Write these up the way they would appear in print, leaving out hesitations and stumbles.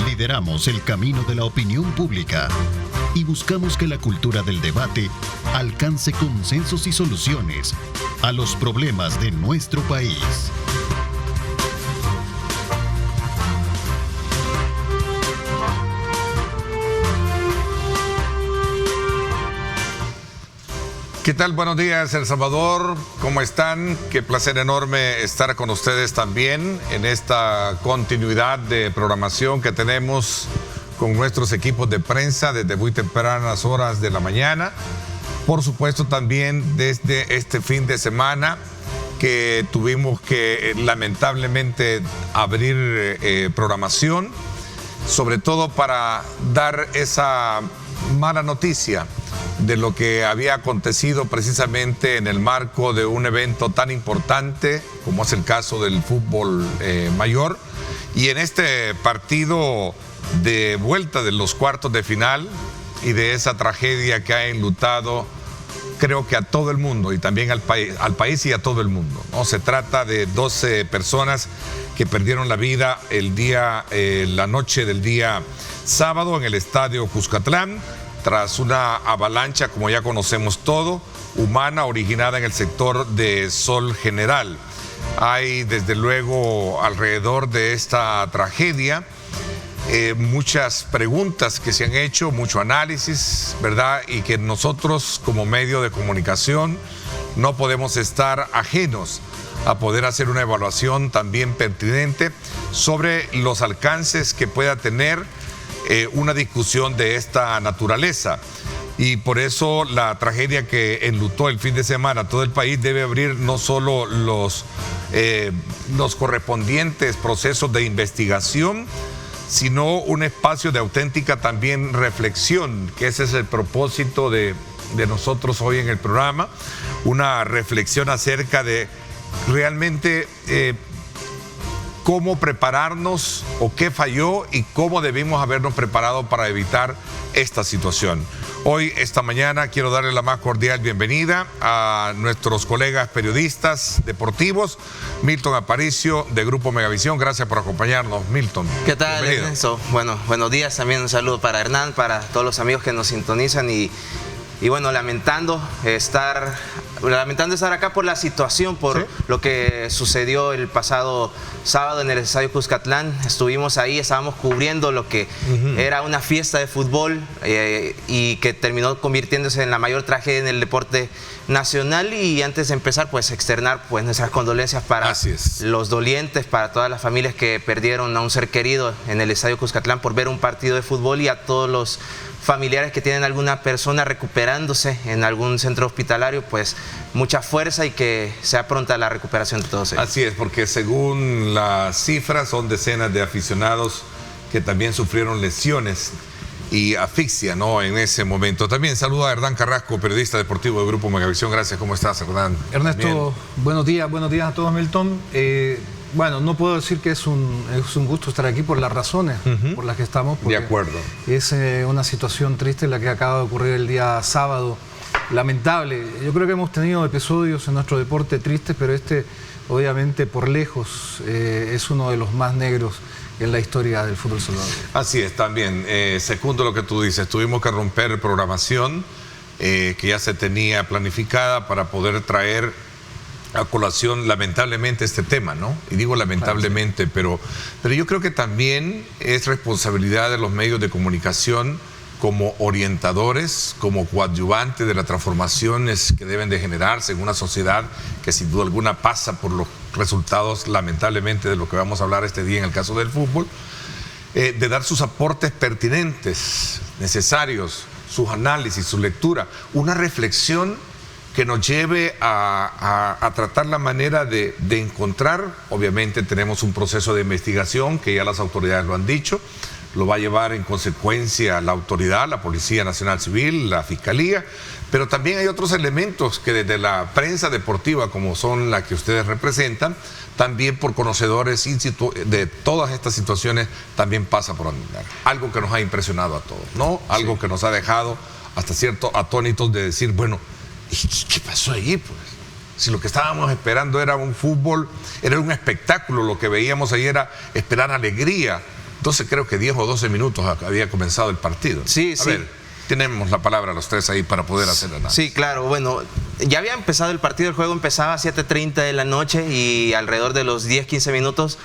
Lideramos el camino de la opinión pública y buscamos que la cultura del debate alcance consensos y soluciones a los problemas de nuestro país. ¿Qué tal? Buenos días, El Salvador. ¿Cómo están? Qué placer enorme estar con ustedes también en esta continuidad de programación que tenemos con nuestros equipos de prensa desde muy tempranas horas de la mañana. Por supuesto, también desde este fin de semana que tuvimos que lamentablemente abrir programación, sobre todo para dar esa mala noticia de lo que había acontecido precisamente en el marco de un evento tan importante como es el caso del fútbol mayor, y en este partido de vuelta de los cuartos de final y de esa tragedia que ha enlutado, creo que a todo el mundo y también al país y a todo el mundo, ¿no? Se trata de 12 personas que perdieron la vida la noche del día sábado en el estadio Cuscatlán, tras una avalancha, como ya conocemos todo, humana, originada en el sector de Sol General. Hay, desde luego, alrededor de esta tragedia, muchas preguntas que se han hecho, mucho análisis, ¿verdad? Y que nosotros, como medio de comunicación, no podemos estar ajenos a poder hacer una evaluación también pertinente sobre los alcances que pueda tener una discusión de esta naturaleza. Y por eso la tragedia que enlutó el fin de semana todo el país debe abrir no solo los correspondientes procesos de investigación, sino un espacio de auténtica también reflexión, que ese es el propósito de nosotros hoy en el programa, una reflexión acerca de realmente cómo prepararnos o qué falló y cómo debimos habernos preparado para evitar esta situación. Hoy, esta mañana, quiero darle la más cordial bienvenida a nuestros colegas periodistas deportivos. Milton Aparicio, de Grupo Megavisión. Gracias por acompañarnos, Milton. ¿Qué tal, Ernesto? Bueno, buenos días. También un saludo para Hernán, para todos los amigos que nos sintonizan y bueno, lamentando estar acá por la situación, por lo que sucedió el pasado sábado en el estadio Cuscatlán. Estuvimos ahí, estábamos cubriendo lo que era una fiesta de fútbol y que terminó convirtiéndose en la mayor tragedia en el deporte nacional. Y antes de empezar, pues externar pues nuestras condolencias para los dolientes, para todas las familias que perdieron a un ser querido en el estadio Cuscatlán por ver un partido de fútbol, y a todos los familiares que tienen alguna persona recuperándose en algún centro hospitalario, pues mucha fuerza y que sea pronta la recuperación de todos ellos. Así es, porque según las cifras son decenas de aficionados que también sufrieron lesiones y asfixia, ¿no?, en ese momento. También saludo a Hernán Carrasco, periodista deportivo del Grupo Megavisión. Gracias, ¿cómo estás, Hernán? Ernesto, bien. Buenos días a todos, Milton. Bueno, no puedo decir que es un gusto estar aquí por las razones por las que estamos. De acuerdo. Es una situación triste la que acaba de ocurrir el día sábado. Lamentable. Yo creo que hemos tenido episodios en nuestro deporte tristes, pero este, obviamente, por lejos, es uno de los más negros en la historia del fútbol salvadoreño. Así es, también. Segundo lo que tú dices, tuvimos que romper programación que ya se tenía planificada para poder traer a colación, lamentablemente, este tema, ¿no? Y digo lamentablemente, pero yo creo que también es responsabilidad de los medios de comunicación como orientadores, como coadyuvantes de las transformaciones que deben de generarse en una sociedad que sin duda alguna pasa por los resultados, lamentablemente, de lo que vamos a hablar este día en el caso del fútbol, de dar sus aportes pertinentes, necesarios, sus análisis, su lectura, una reflexión que nos lleve a tratar la manera de encontrar. Obviamente tenemos un proceso de investigación que ya las autoridades lo han dicho, lo va a llevar en consecuencia la autoridad, la Policía Nacional Civil, la Fiscalía, pero también hay otros elementos que desde la prensa deportiva, como son la que ustedes representan, también por conocedores de todas estas situaciones, también pasa por andar. Algo que nos ha impresionado a todos, ¿no? Algo que nos ha dejado hasta cierto atónitos de decir, bueno, ¿y qué pasó ahí, pues? Si lo que estábamos esperando era un fútbol, era un espectáculo, lo que veíamos ahí era esperar alegría, Entonces creo que 10 o 12 minutos había comenzado el partido. Sí, A ver, tenemos la palabra los tres ahí para poder hacer el análisis. Sí, claro. Bueno, ya había empezado el partido, el juego empezaba a 7:30 de la noche y alrededor de los 10-15 minutos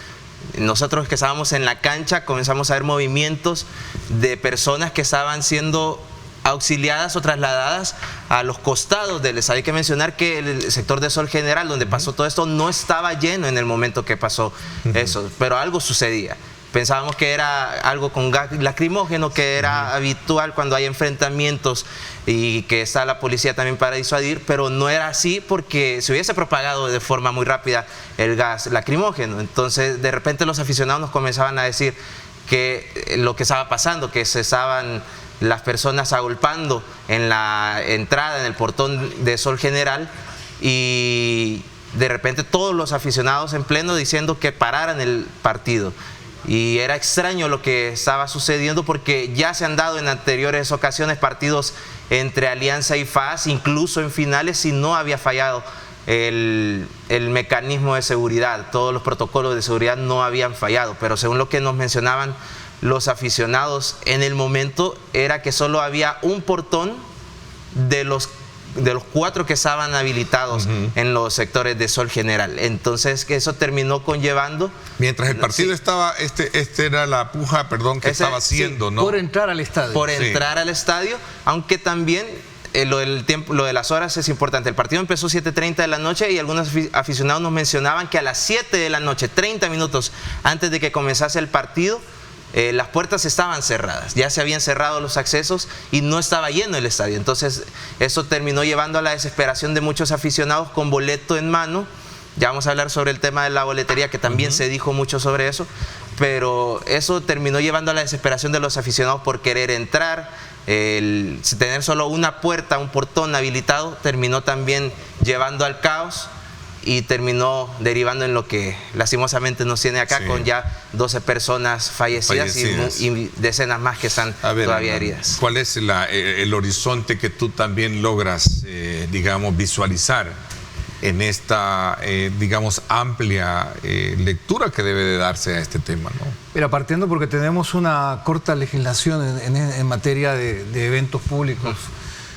nosotros que estábamos en la cancha comenzamos a ver movimientos de personas que estaban siendo auxiliadas o trasladadas a los costados del estadio. Hay que mencionar que el sector de Sol General, donde pasó todo esto, no estaba lleno en el momento que pasó eso, pero algo sucedía. Pensábamos que era algo con gas lacrimógeno, que era habitual cuando hay enfrentamientos y que está la policía también para disuadir, pero no era así porque se hubiese propagado de forma muy rápida el gas lacrimógeno. Entonces, de repente los aficionados nos comenzaban a decir que lo que estaba pasando, que se estaban las personas agolpando en la entrada, en el portón de Sol General, y de repente todos los aficionados en pleno diciendo que pararan el partido. Y era extraño lo que estaba sucediendo porque ya se han dado en anteriores ocasiones partidos entre Alianza y FAS, incluso en finales, y no había fallado el mecanismo de seguridad. Todos los protocolos de seguridad no habían fallado, pero según lo que nos mencionaban los aficionados en el momento, era que solo había un portón de los 4 que estaban habilitados en los sectores de Sol General. Entonces, que eso terminó conllevando... Mientras el partido estaba, era la puja, que estaba haciendo, ¿no? Por entrar al estadio. Por entrar al estadio, aunque también lo de las horas es importante. El partido empezó 7:30 de la noche y algunos aficionados nos mencionaban que a las 7 de la noche, 30 minutos antes de que comenzase el partido, las puertas estaban cerradas, ya se habían cerrado los accesos y no estaba lleno el estadio. Entonces eso terminó llevando a la desesperación de muchos aficionados con boleto en mano. Ya vamos a hablar sobre el tema de la boletería, que también se dijo mucho sobre eso, pero eso terminó llevando a la desesperación de los aficionados por querer entrar. Tener solo una puerta, un portón habilitado, terminó también llevando al caos y terminó derivando en lo que lastimosamente nos tiene acá, con ya 12 personas fallecidas. Y decenas más que están todavía heridas. ¿Cuál es el horizonte que tú también logras, visualizar en esta, amplia lectura que debe de darse a este tema, ¿no? Mira, partiendo porque tenemos una corta legislación en materia de eventos públicos.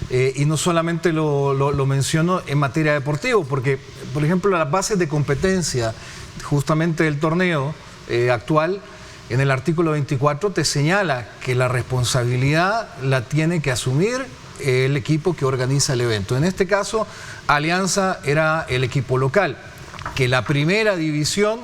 Y no solamente lo menciono en materia deportiva, porque, por ejemplo, las bases de competencia justamente del torneo actual, en el artículo 24 te señala que la responsabilidad la tiene que asumir el equipo que organiza el evento. En este caso, Alianza era el equipo local, que la primera división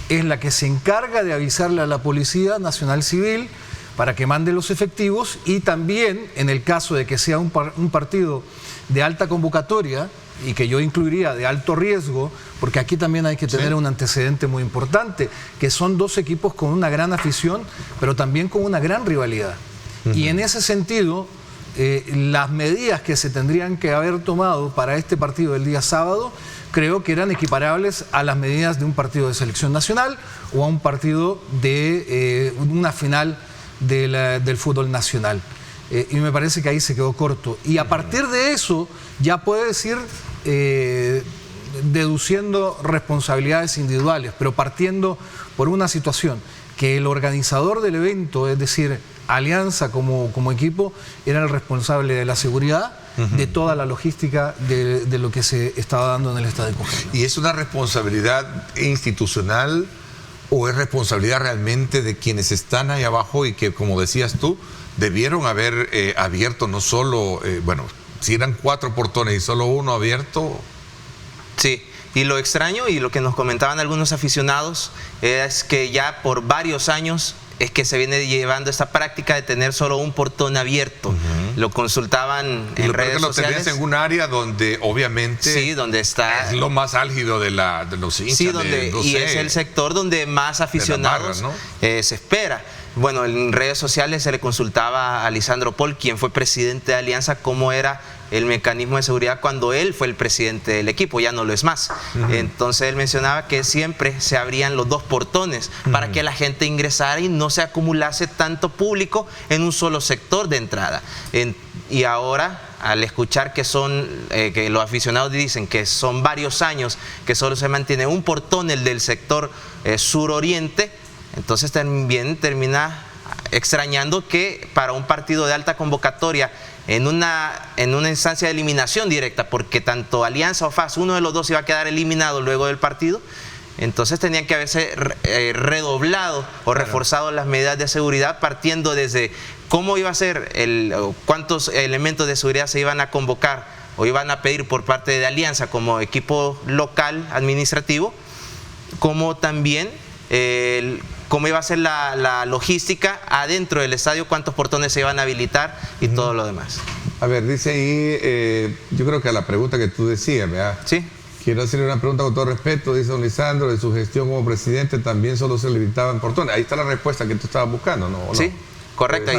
es la que se encarga de avisarle a la Policía Nacional Civil para que mande los efectivos, y también en el caso de que sea un partido de alta convocatoria y que yo incluiría de alto riesgo, porque aquí también hay que tener un antecedente muy importante, que son 2 equipos con una gran afición, pero también con una gran rivalidad. Y en ese sentido, las medidas que se tendrían que haber tomado para este partido del día sábado, creo que eran equiparables a las medidas de un partido de selección nacional o a un partido de una final del fútbol nacional. Y me parece que ahí se quedó corto. Y a partir de eso ya puedes ir deduciendo responsabilidades individuales, pero partiendo por una situación, que el organizador del evento, es decir, Alianza como equipo, era el responsable de la seguridad, de toda la logística de lo que se estaba dando en el estadio Cogelo. ¿Y es una responsabilidad institucional o es responsabilidad realmente de quienes están ahí abajo y que, como decías tú, debieron haber abierto no solo, si eran 4 portones y solo uno abierto? Sí, y lo extraño y lo que nos comentaban algunos aficionados es que ya por varios años es que se viene llevando esta práctica de tener solo un portón abierto. Lo consultaban en redes sociales. Lo tenías en un área donde obviamente donde está, es lo más álgido de los hinchas. Sí, y es el sector donde más aficionados se espera. Bueno, en redes sociales se le consultaba a Lisandro Paul, quien fue presidente de Alianza, cómo era el mecanismo de seguridad cuando él fue el presidente del equipo, ya no lo es más. Entonces él mencionaba que siempre se abrían los 2 portones para que la gente ingresara y no se acumulase tanto público en un solo sector de entrada. Y ahora, al escuchar que que los aficionados dicen que son varios años que solo se mantiene un portón, el del sector suroriente, Entonces también termina extrañando que para un partido de alta convocatoria en una instancia de eliminación directa, porque tanto Alianza o FAS, uno de los dos iba a quedar eliminado luego del partido, entonces tenían que haberse redoblado o reforzado las medidas de seguridad, partiendo desde cómo iba a ser, cuántos elementos de seguridad se iban a convocar o iban a pedir por parte de Alianza como equipo local administrativo, como también cómo iba a ser la logística adentro del estadio, cuántos portones se iban a habilitar y todo lo demás. A ver, dice ahí, yo creo que a la pregunta que tú decías, ¿verdad? Sí. Quiero hacerle una pregunta con todo respeto, dice don Lisandro, de su gestión como presidente también solo se limitaban portones. Ahí está la respuesta que tú estabas buscando, ¿no? Sí, correcto.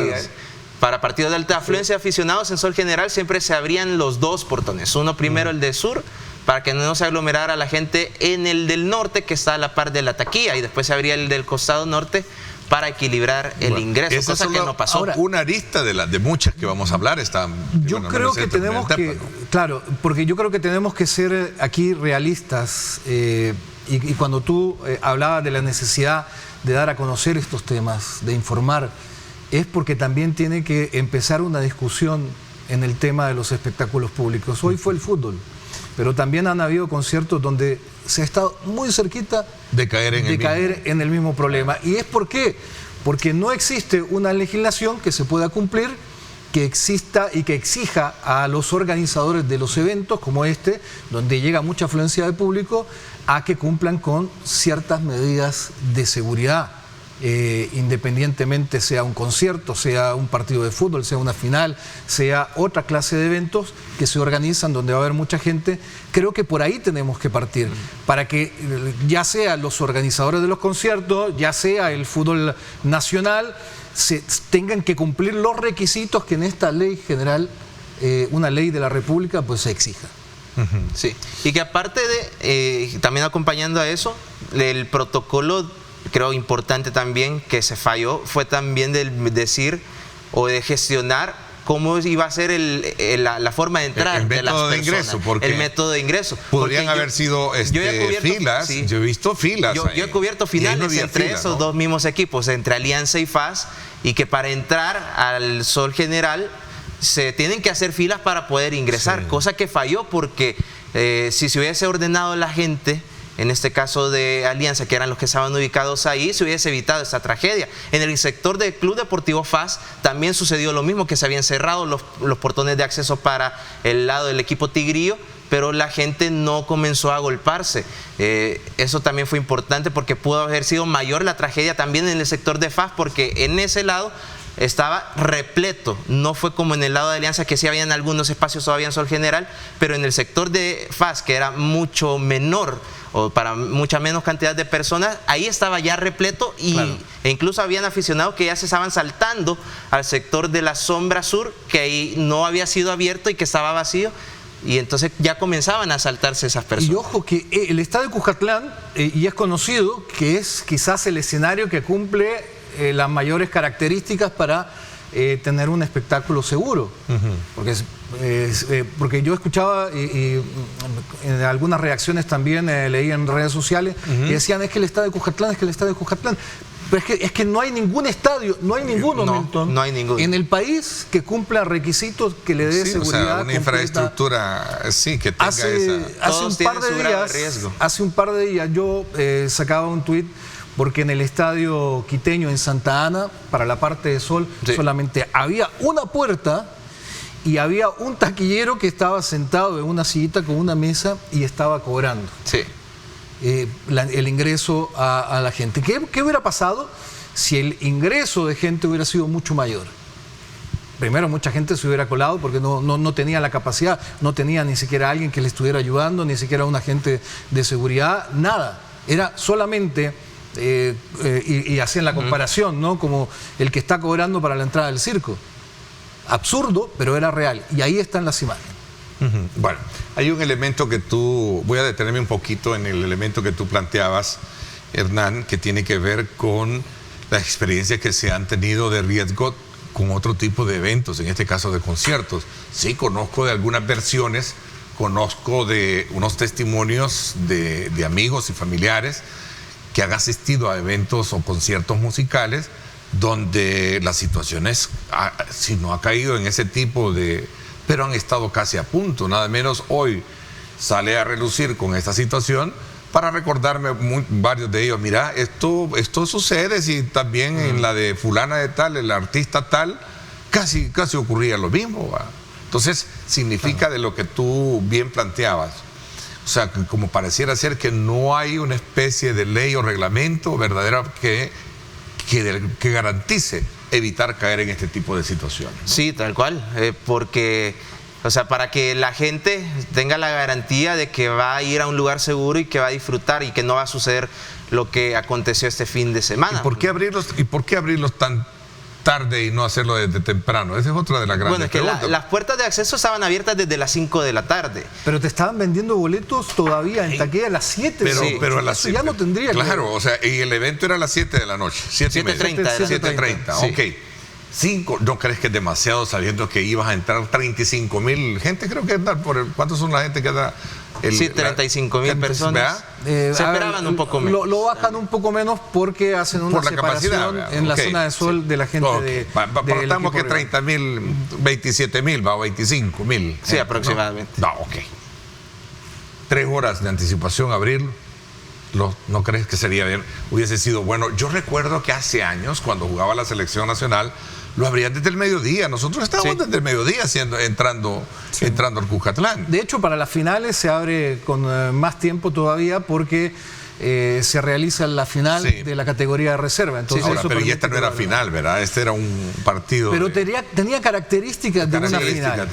Para partidos de alta afluencia aficionados en Sol General siempre se abrían los dos portones. Uno primero, el de sur, para que no se aglomerara la gente en el del norte, que está a la par de la taquilla, y después se abría el del costado norte para equilibrar el ingreso, esa cosa que no pasó. Ahora, una arista de muchas que vamos a hablar. Yo creo que tenemos que, claro, porque yo creo que tenemos que ser aquí realistas, y cuando tú hablabas de la necesidad de dar a conocer estos temas, de informar, es porque también tiene que empezar una discusión en el tema de los espectáculos públicos. Hoy fue el fútbol, pero también han habido conciertos donde se ha estado muy cerquita de caer en el mismo problema. ¿Y es por qué? Porque no existe una legislación que se pueda cumplir, que exista y que exija a los organizadores de los eventos como este, donde llega mucha afluencia de público, a que cumplan con ciertas medidas de seguridad. Independientemente sea un concierto, sea un partido de fútbol, sea una final, sea otra clase de eventos que se organizan donde va a haber mucha gente. Creo que por ahí tenemos que partir, para que ya sea los organizadores de los conciertos, ya sea el fútbol nacional, tengan que cumplir los requisitos que en esta ley general, una ley de la República, pues se exija. Sí, y que aparte de, también acompañando a eso, el protocolo, creo importante también que se falló, fue también de decir o de gestionar cómo iba a ser la forma de entrar el de las método de personas, ingreso, porque el método de ingreso. Podrían haber sido filas, sí. Yo he visto filas. Yo he cubierto finales entre esos dos mismos equipos, entre Alianza y FAS, y que para entrar al Sol General se tienen que hacer filas para poder ingresar, cosa que falló porque si se hubiese ordenado la gente, en este caso de Alianza, que eran los que estaban ubicados ahí, se hubiese evitado esta tragedia. En el sector del Club Deportivo FAS también sucedió lo mismo, que se habían cerrado los portones de acceso para el lado del equipo tigrillo, pero la gente no comenzó a agolparse. Eso también fue importante porque pudo haber sido mayor la tragedia también en el sector de FAS, porque en ese lado estaba repleto, no fue como en el lado de Alianza, que sí habían algunos espacios todavía en Sol General, pero en el sector de FAS, que era mucho menor o para mucha menos cantidad de personas, ahí estaba ya repleto e incluso habían aficionados que ya se estaban saltando al sector de la sombra sur, que ahí no había sido abierto y que estaba vacío, y entonces ya comenzaban a saltarse esas personas. Y ojo que el estadio de Cuscatlán, y es conocido que es quizás el escenario que cumple las mayores características para tener un espectáculo seguro, porque yo escuchaba y en algunas reacciones también leí en redes sociales y decían es que el estadio de Cuscatlán, es que el estadio de Cuscatlán, pero es que no hay ningún estadio, no hay ninguno, Milton, no hay ninguno en el país que cumpla requisitos que le dé seguridad, o sea, una completa. Infraestructura que tenga hace un par de días yo sacaba un tuit, porque en el estadio quiteño en Santa Ana, para la parte de Sol, solamente había una puerta y había un taquillero que estaba sentado en una sillita con una mesa y estaba cobrando el ingreso a la gente. ¿Qué hubiera pasado si el ingreso de gente hubiera sido mucho mayor? Primero, mucha gente se hubiera colado porque no tenía la capacidad, no tenía ni siquiera alguien que le estuviera ayudando, ni siquiera un agente de seguridad, nada. Era solamente... y hacían la comparación, ¿no? Como el que está cobrando para la entrada del circo. Absurdo, pero era real. Y ahí están las imágenes. Bueno, hay un elemento que voy a detenerme un poquito en el elemento que tú planteabas, Hernán, que tiene que ver con las experiencias que se han tenido de riesgo con otro tipo de eventos, en este caso de conciertos. Sí, conozco de algunas versiones, conozco de unos testimonios de amigos y familiares que han asistido a eventos o conciertos musicales donde las situaciones, si no ha caído en ese tipo de... pero han estado casi a punto, nada menos hoy sale a relucir con esta situación para recordarme varios de ellos, mira, esto sucede, si también en la de fulana de tal, el artista tal, casi ocurría lo mismo, ¿va? Entonces significa de lo que tú bien planteabas, o sea, como pareciera ser que no hay una especie de ley o reglamento verdadera que garantice evitar caer en este tipo de situaciones, ¿no? Sí, tal cual, porque, o sea, para que la gente tenga la garantía de que va a ir a un lugar seguro y que va a disfrutar y que no va a suceder lo que aconteció este fin de semana. ¿Y por qué abrirlos tan tarde y no hacerlo desde temprano? Esa es otra de las grandes Bueno, es que preguntas. las puertas de acceso estaban abiertas desde las 5 de la tarde. Pero te estaban vendiendo boletos todavía en taquilla a las 7. Pero a las eso ya no tendría que... Claro, o sea, y el evento era a las 7 de la noche. 7:30. 7:30, Sí. ok. 5, ¿no crees que es demasiado sabiendo que ibas a entrar 35,000 gente? Creo que andar ¿cuántos son la gente que anda? Sí, 35,000 personas. Se esperaban un poco menos. Lo bajan un poco menos porque hacen una Por la separación capacidad, en la ok, zona de sol sí. de la gente de... Partamos que 30,000, 27,000, va, o 25,000. Sí, aproximadamente. No, ok. 3 horas de anticipación abrirlo. ¿No crees que sería bien? Hubiese sido bueno. Yo recuerdo que hace años, cuando jugaba la selección nacional, lo abrían desde el mediodía. Nosotros estábamos desde el mediodía entrando al Cuscatlán. De hecho, para las finales se abre con más tiempo todavía porque se realiza la final de la categoría de reserva. Entonces, ahora, eso pero y permite esta no era final, ¿verdad? Este era un partido. Pero tenía características de una final.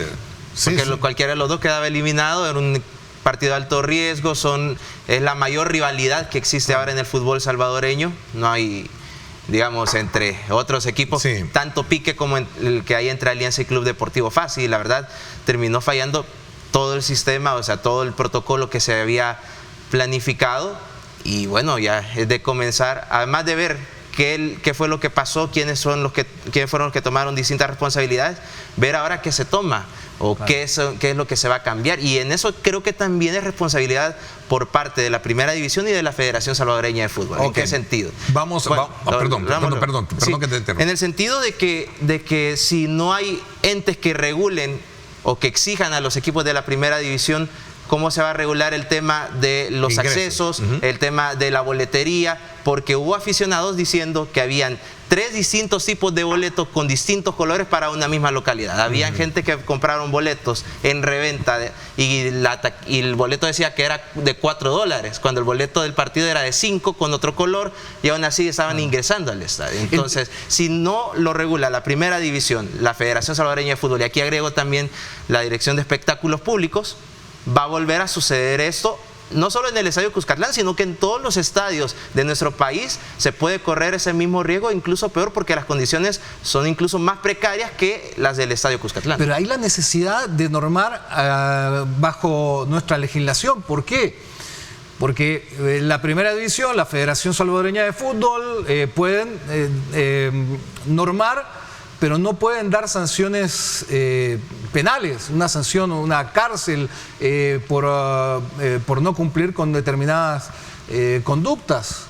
Porque cualquiera de los dos quedaba eliminado, era un partido de alto riesgo, es la mayor rivalidad que existe ahora en el fútbol salvadoreño. No hay, digamos, entre otros equipos, tanto pique como el que hay entre Alianza y Club Deportivo FAS, y la verdad terminó fallando todo el sistema, o sea, todo el protocolo que se había planificado. Y bueno, ya es de comenzar, además de ver qué fue lo que pasó, quiénes fueron los que tomaron distintas responsabilidades, ver ahora qué se toma o qué es lo que se va a cambiar. Y en eso creo que también es responsabilidad por parte de la Primera División y de la Federación Salvadoreña de Fútbol. ¿En qué sentido? Perdón que te interrumpa. En el sentido de que si no hay entes que regulen o que exijan a los equipos de la Primera División, ¿cómo se va a regular el tema de los accesos, el tema de la boletería? Porque hubo aficionados diciendo que habían 3 distintos tipos de boletos con distintos colores para una misma localidad. Había gente que compraron boletos en reventa y el boleto decía que era de $4, cuando el boleto del partido era de 5 con otro color, y aún así estaban ingresando al estadio. Entonces, si no lo regula la Primera División, la Federación Salvadoreña de Fútbol, y aquí agrego también la Dirección de Espectáculos Públicos, va a volver a suceder esto, no solo en el estadio Cuscatlán, sino que en todos los estadios de nuestro país se puede correr ese mismo riesgo, incluso peor, porque las condiciones son incluso más precarias que las del estadio Cuscatlán. Pero hay la necesidad de normar bajo nuestra legislación. ¿Por qué? Porque la Primera División, la Federación Salvadoreña de Fútbol pueden normar, pero no pueden dar sanciones penales, una sanción o una cárcel por no cumplir con determinadas conductas.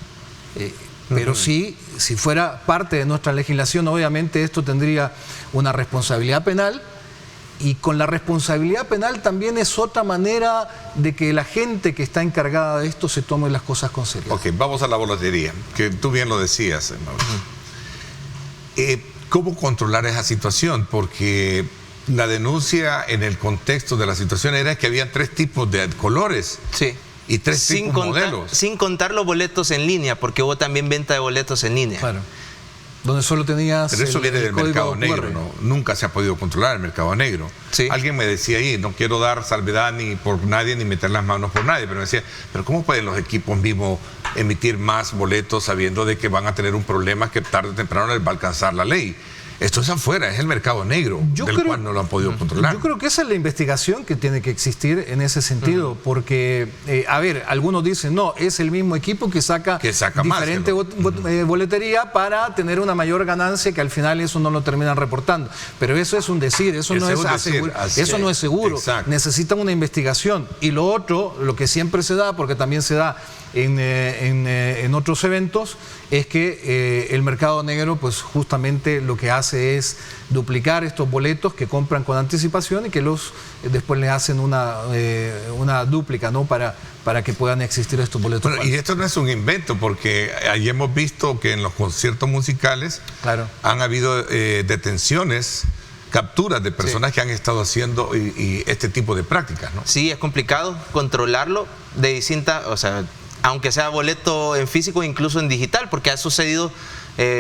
Pero sí, si fuera parte de nuestra legislación, obviamente esto tendría una responsabilidad penal, y con la responsabilidad penal también es otra manera de que la gente que está encargada de esto se tome las cosas con seriedad. Ok, vamos a la boletería, que tú bien lo decías, ¿cómo controlar esa situación? Porque la denuncia en el contexto de la situación era que había 3 tipos de colores. Sí. Y 3 tipos de modelos. Sin contar los boletos en línea, porque hubo también venta de boletos en línea. Claro. Donde solo tenías. Pero eso viene del mercado negro, ¿no? Nunca se ha podido controlar el mercado negro. Sí. Alguien me decía ahí, no quiero dar salvedad ni por nadie, ni meter las manos por nadie, pero me decía, pero ¿cómo pueden los equipos mismos emitir más boletos sabiendo de que van a tener un problema que tarde o temprano les va a alcanzar la ley? Esto es afuera, es el mercado negro, cual no lo han podido controlar. Yo creo que esa es la investigación que tiene que existir en ese sentido, porque, a ver, algunos dicen, no, es el mismo equipo que saca diferente boletería para tener una mayor ganancia, que al final eso no lo terminan reportando. Pero eso es un decir, eso no es seguro. Necesitan una investigación. Y lo otro, lo que siempre se da, porque también se da en otros eventos, es que el mercado negro pues justamente lo que hace es duplicar estos boletos que compran con anticipación y que después les hacen una dúplica, ¿no? para que puedan existir estos boletos. Bueno, y esto no es un invento, porque ahí hemos visto que en los conciertos musicales han habido detenciones, capturas de personas que han estado haciendo y este tipo de prácticas, ¿no? Sí, es complicado controlarlo de distintas, o sea, aunque sea boleto en físico, incluso en digital, porque ha sucedido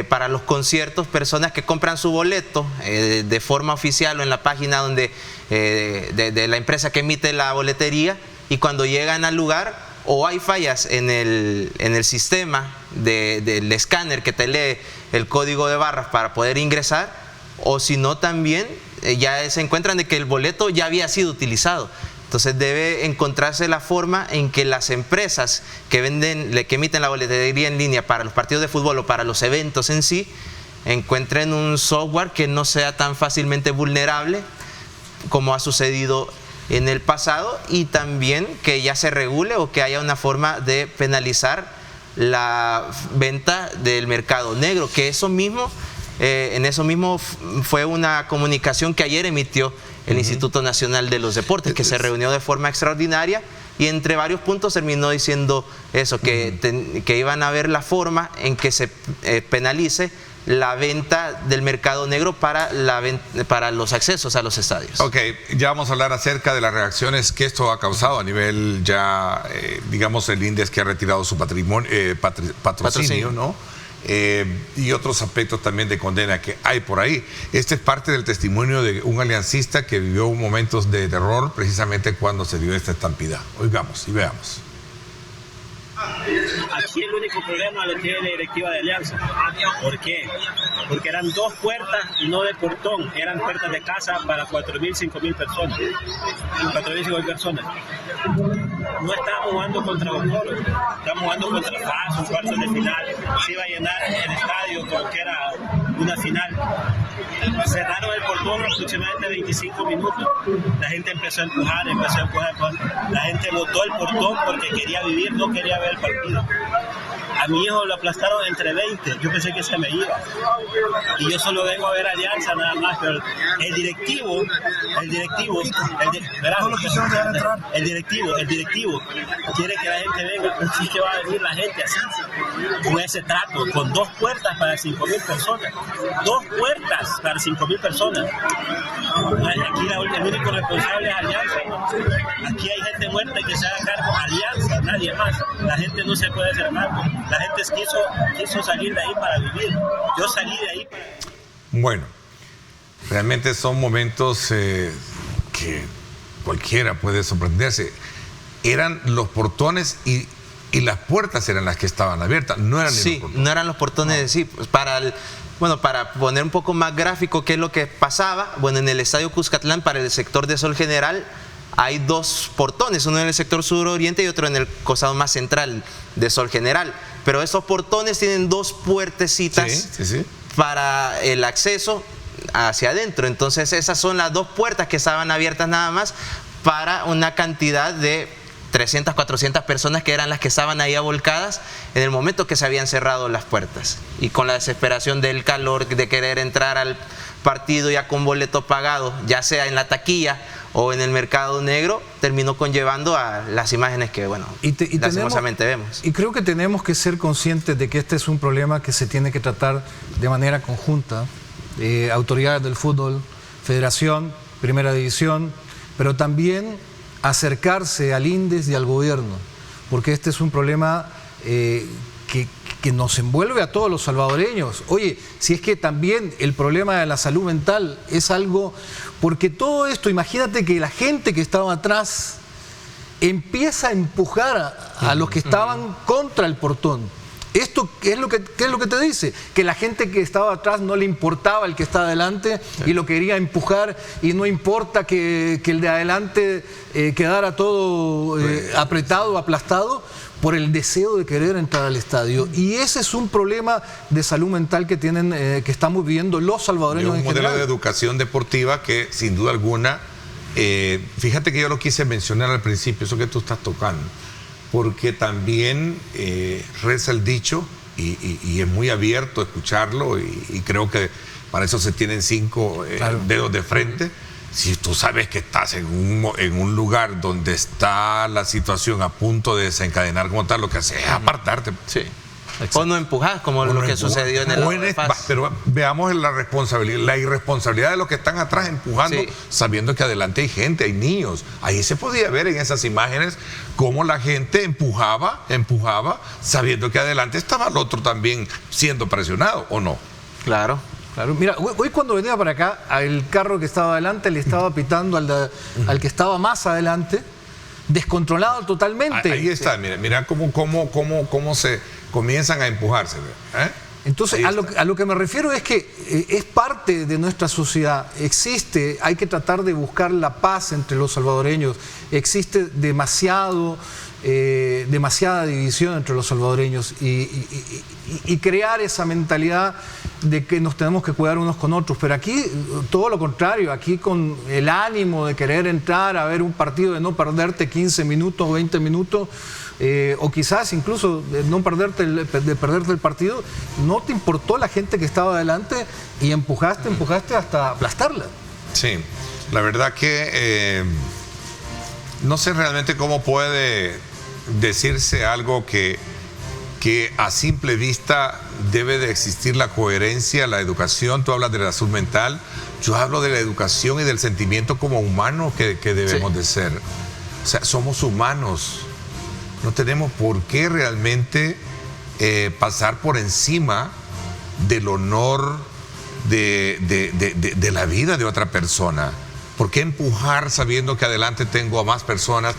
para los conciertos, personas que compran su boleto de forma oficial o en la página donde de la empresa que emite la boletería, y cuando llegan al lugar o hay fallas en el sistema del escáner que te lee el código de barras para poder ingresar, o si no también ya se encuentran de que el boleto ya había sido utilizado. Entonces debe encontrarse la forma en que las empresas que emiten la boletería en línea para los partidos de fútbol o para los eventos en sí, encuentren un software que no sea tan fácilmente vulnerable como ha sucedido en el pasado, y también que ya se regule o que haya una forma de penalizar la venta del mercado negro, que eso mismo, en eso mismo fue una comunicación que ayer emitió el Instituto Nacional de los Deportes, que se reunió de forma extraordinaria y entre varios puntos terminó diciendo eso, que iban a ver la forma en que se penalice la venta del mercado negro para los accesos a los estadios. Ok, ya vamos a hablar acerca de las reacciones que esto ha causado a nivel ya, digamos, el INDES, que ha retirado su patrocinio, ¿no? Y otros aspectos también de condena que hay por ahí. Este es parte del testimonio de un aliancista que vivió momentos de terror precisamente cuando se dio esta estampida. Oigamos y veamos. Aquí el único problema lo tiene la directiva de Alianza. ¿Por qué? Porque eran 2 puertas y no de portón, eran puertas de casa para 4.000, 5.000 personas. 4.000, 5.000 personas. No estábamos jugando contra Bocoro, estábamos jugando contra FAS, un cuarto de final. Se iba a llenar el estadio como que era una final. Cerraron el portón aproximadamente 25 minutos. La gente empezó a empujar. La gente botó el portón porque quería vivir, no quería ver el partido. A mi hijo lo aplastaron entre 20. Yo pensé que se me iba. Y yo solo vengo a ver Alianza nada más. Pero el directivo quiere que la gente venga. Pues sí que va a venir la gente así, con ese trato, con 2 puertas para 5.000 personas. 2 puertas para 5.000 personas. Aquí el único responsable es Alianza. Aquí hay gente muerta que se haga cargo. Alianza, nadie más. La gente no se puede hacer cargo. La gente quiso salir de ahí para vivir. Yo salí de ahí para... Bueno, realmente son momentos que cualquiera puede sorprenderse. Eran los portones y las puertas eran las que estaban abiertas, no eran los portones. No eran los portones, sí. Para poner un poco más gráfico qué es lo que pasaba, bueno, en el Estadio Cuscatlán, para el sector de Sol General, hay 2 portones, uno en el sector suroriente y otro en el costado más central de Sol General. Pero esos portones tienen 2 puertecitas para el acceso hacia adentro. Entonces esas son las 2 puertas que estaban abiertas nada más para una cantidad de 300, 400 personas que eran las que estaban ahí avolcadas en el momento que se habían cerrado las puertas. Y con la desesperación del calor, de querer entrar al partido ya con boleto pagado, ya sea en la taquilla o en el mercado negro, terminó conllevando a las imágenes que, bueno, lastimosamente vemos. Y creo que tenemos que ser conscientes de que este es un problema que se tiene que tratar de manera conjunta. Autoridades del fútbol, federación, primera división, pero también acercarse al INDES y al gobierno, porque este es un problema que nos envuelve a todos los salvadoreños. Oye, si es que también el problema de la salud mental es algo, porque todo esto, imagínate que la gente que estaba atrás empieza a empujar a los que estaban contra el portón. ¿Esto qué es lo que te dice? Que la gente que estaba atrás no le importaba el que está adelante y lo quería empujar, y no importa que el de adelante quedara todo apretado, aplastado, por el deseo de querer entrar al estadio. Y ese es un problema de salud mental que que estamos viviendo los salvadoreños en general. Un modelo de educación deportiva que, sin duda alguna, fíjate que yo lo quise mencionar al principio, eso que tú estás tocando. porque también reza el dicho, y es muy abierto escucharlo, y creo que para eso se tienen 5 dedos de frente. Si tú sabes que estás en un lugar donde está la situación a punto de desencadenar como tal, lo que haces es apartarte. Sí. O no empujar, como lo que sucedió en el FAS. Pero veamos la responsabilidad, la irresponsabilidad de los que están atrás empujando, sabiendo que adelante hay gente, hay niños. Ahí se podía ver en esas imágenes cómo la gente empujaba, sabiendo que adelante estaba el otro también siendo presionado, ¿o no? Claro. Claro, mira, hoy cuando venía para acá, el carro que estaba adelante le estaba pitando al que estaba más adelante, descontrolado totalmente. Ahí está, mira cómo se comienzan a empujarse. Entonces, a lo que me refiero es que es parte de nuestra sociedad. Existe, hay que tratar de buscar la paz entre los salvadoreños. Existe demasiada división entre los salvadoreños y crear esa mentalidad de que nos tenemos que cuidar unos con otros. Pero aquí todo lo contrario, aquí con el ánimo de querer entrar a ver un partido, de no perderte 15 minutos o 20 minutos, o quizás incluso de no perderte el partido, no te importó la gente que estaba adelante y empujaste hasta aplastarla. Sí, la verdad que no sé realmente cómo puede decirse algo que a simple vista debe de existir la coherencia, la educación. Tú hablas de la salud mental, yo hablo de la educación y del sentimiento como humanos que debemos de ser. O sea, somos humanos, no tenemos por qué realmente pasar por encima del honor de la vida de otra persona. ¿Por qué empujar sabiendo que adelante tengo a más personas,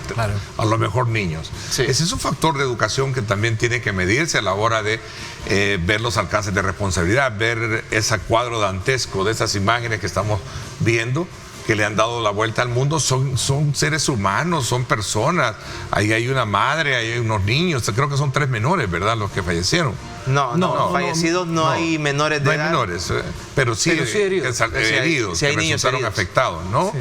a lo mejor niños? Sí. Ese es un factor de educación que también tiene que medirse a la hora de ver los alcances de responsabilidad, ver ese cuadro dantesco de esas imágenes que estamos viendo, que le han dado la vuelta al mundo. Son seres humanos, son personas. Ahí hay una madre, ahí hay unos niños. Creo que son 3 menores, ¿verdad?, los que fallecieron. No, fallecidos no hay menores de edad. No hay menores, pero sí heridos, sí hay que resultaron afectados, ¿no? Sí.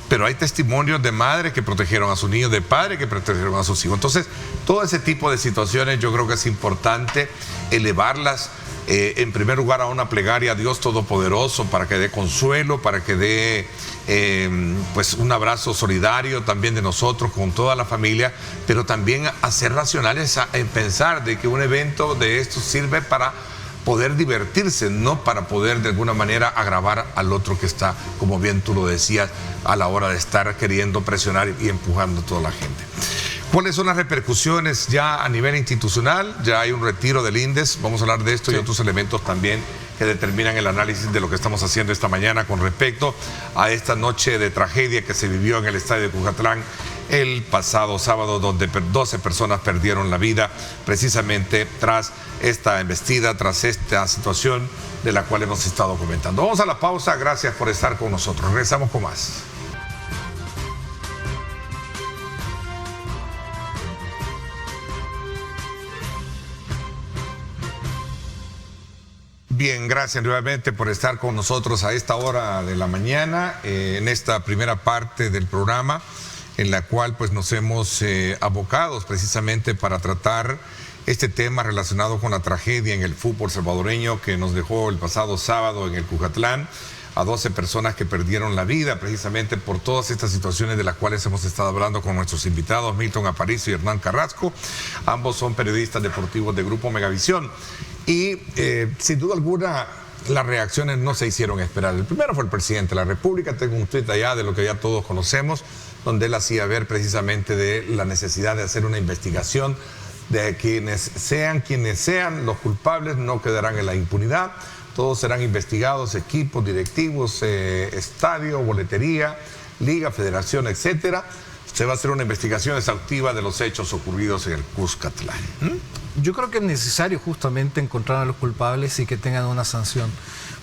Pero hay testimonios de madres que protegieron a sus niños, de padres que protegieron a sus hijos. Entonces, todo ese tipo de situaciones yo creo que es importante elevarlas en primer lugar a una plegaria a Dios Todopoderoso para que dé consuelo, para que dé pues un abrazo solidario también de nosotros con toda la familia, pero también a ser racionales en pensar de que un evento de estos sirve para poder divertirse, no para poder de alguna manera agravar al otro que está, como bien tú lo decías, a la hora de estar queriendo presionar y empujando a toda la gente. ¿Cuáles son las repercusiones ya a nivel institucional? Ya hay un retiro del INDES, vamos a hablar de esto y otros elementos también que determinan el análisis de lo que estamos haciendo esta mañana con respecto a esta noche de tragedia que se vivió en el estadio de Cucatlán el pasado sábado, donde 12 personas perdieron la vida precisamente tras esta embestida, tras esta situación de la cual hemos estado comentando. Vamos a la pausa, gracias por estar con nosotros. Regresamos con más. Bien, gracias nuevamente por estar con nosotros a esta hora de la mañana, en esta primera parte del programa, en la cual pues nos hemos abocado precisamente para tratar este tema relacionado con la tragedia en el fútbol salvadoreño que nos dejó el pasado sábado en el Cucatlán a 12 personas que perdieron la vida precisamente por todas estas situaciones de las cuales hemos estado hablando con nuestros invitados, Milton Aparicio y Hernán Carrasco. Ambos son periodistas deportivos de Grupo Megavisión. Y sin duda alguna las reacciones no se hicieron esperar. El primero fue el presidente de la República. Tengo un tuit allá de lo que ya todos conocemos, donde él hacía ver precisamente de la necesidad de hacer una investigación de quienes sean los culpables, no quedarán en la impunidad. Todos serán investigados, equipos, directivos, estadio, boletería, liga, federación, etcétera. Se va a hacer una investigación exhaustiva de los hechos ocurridos en el Cuscatlán. Yo creo que es necesario justamente encontrar a los culpables y que tengan una sanción.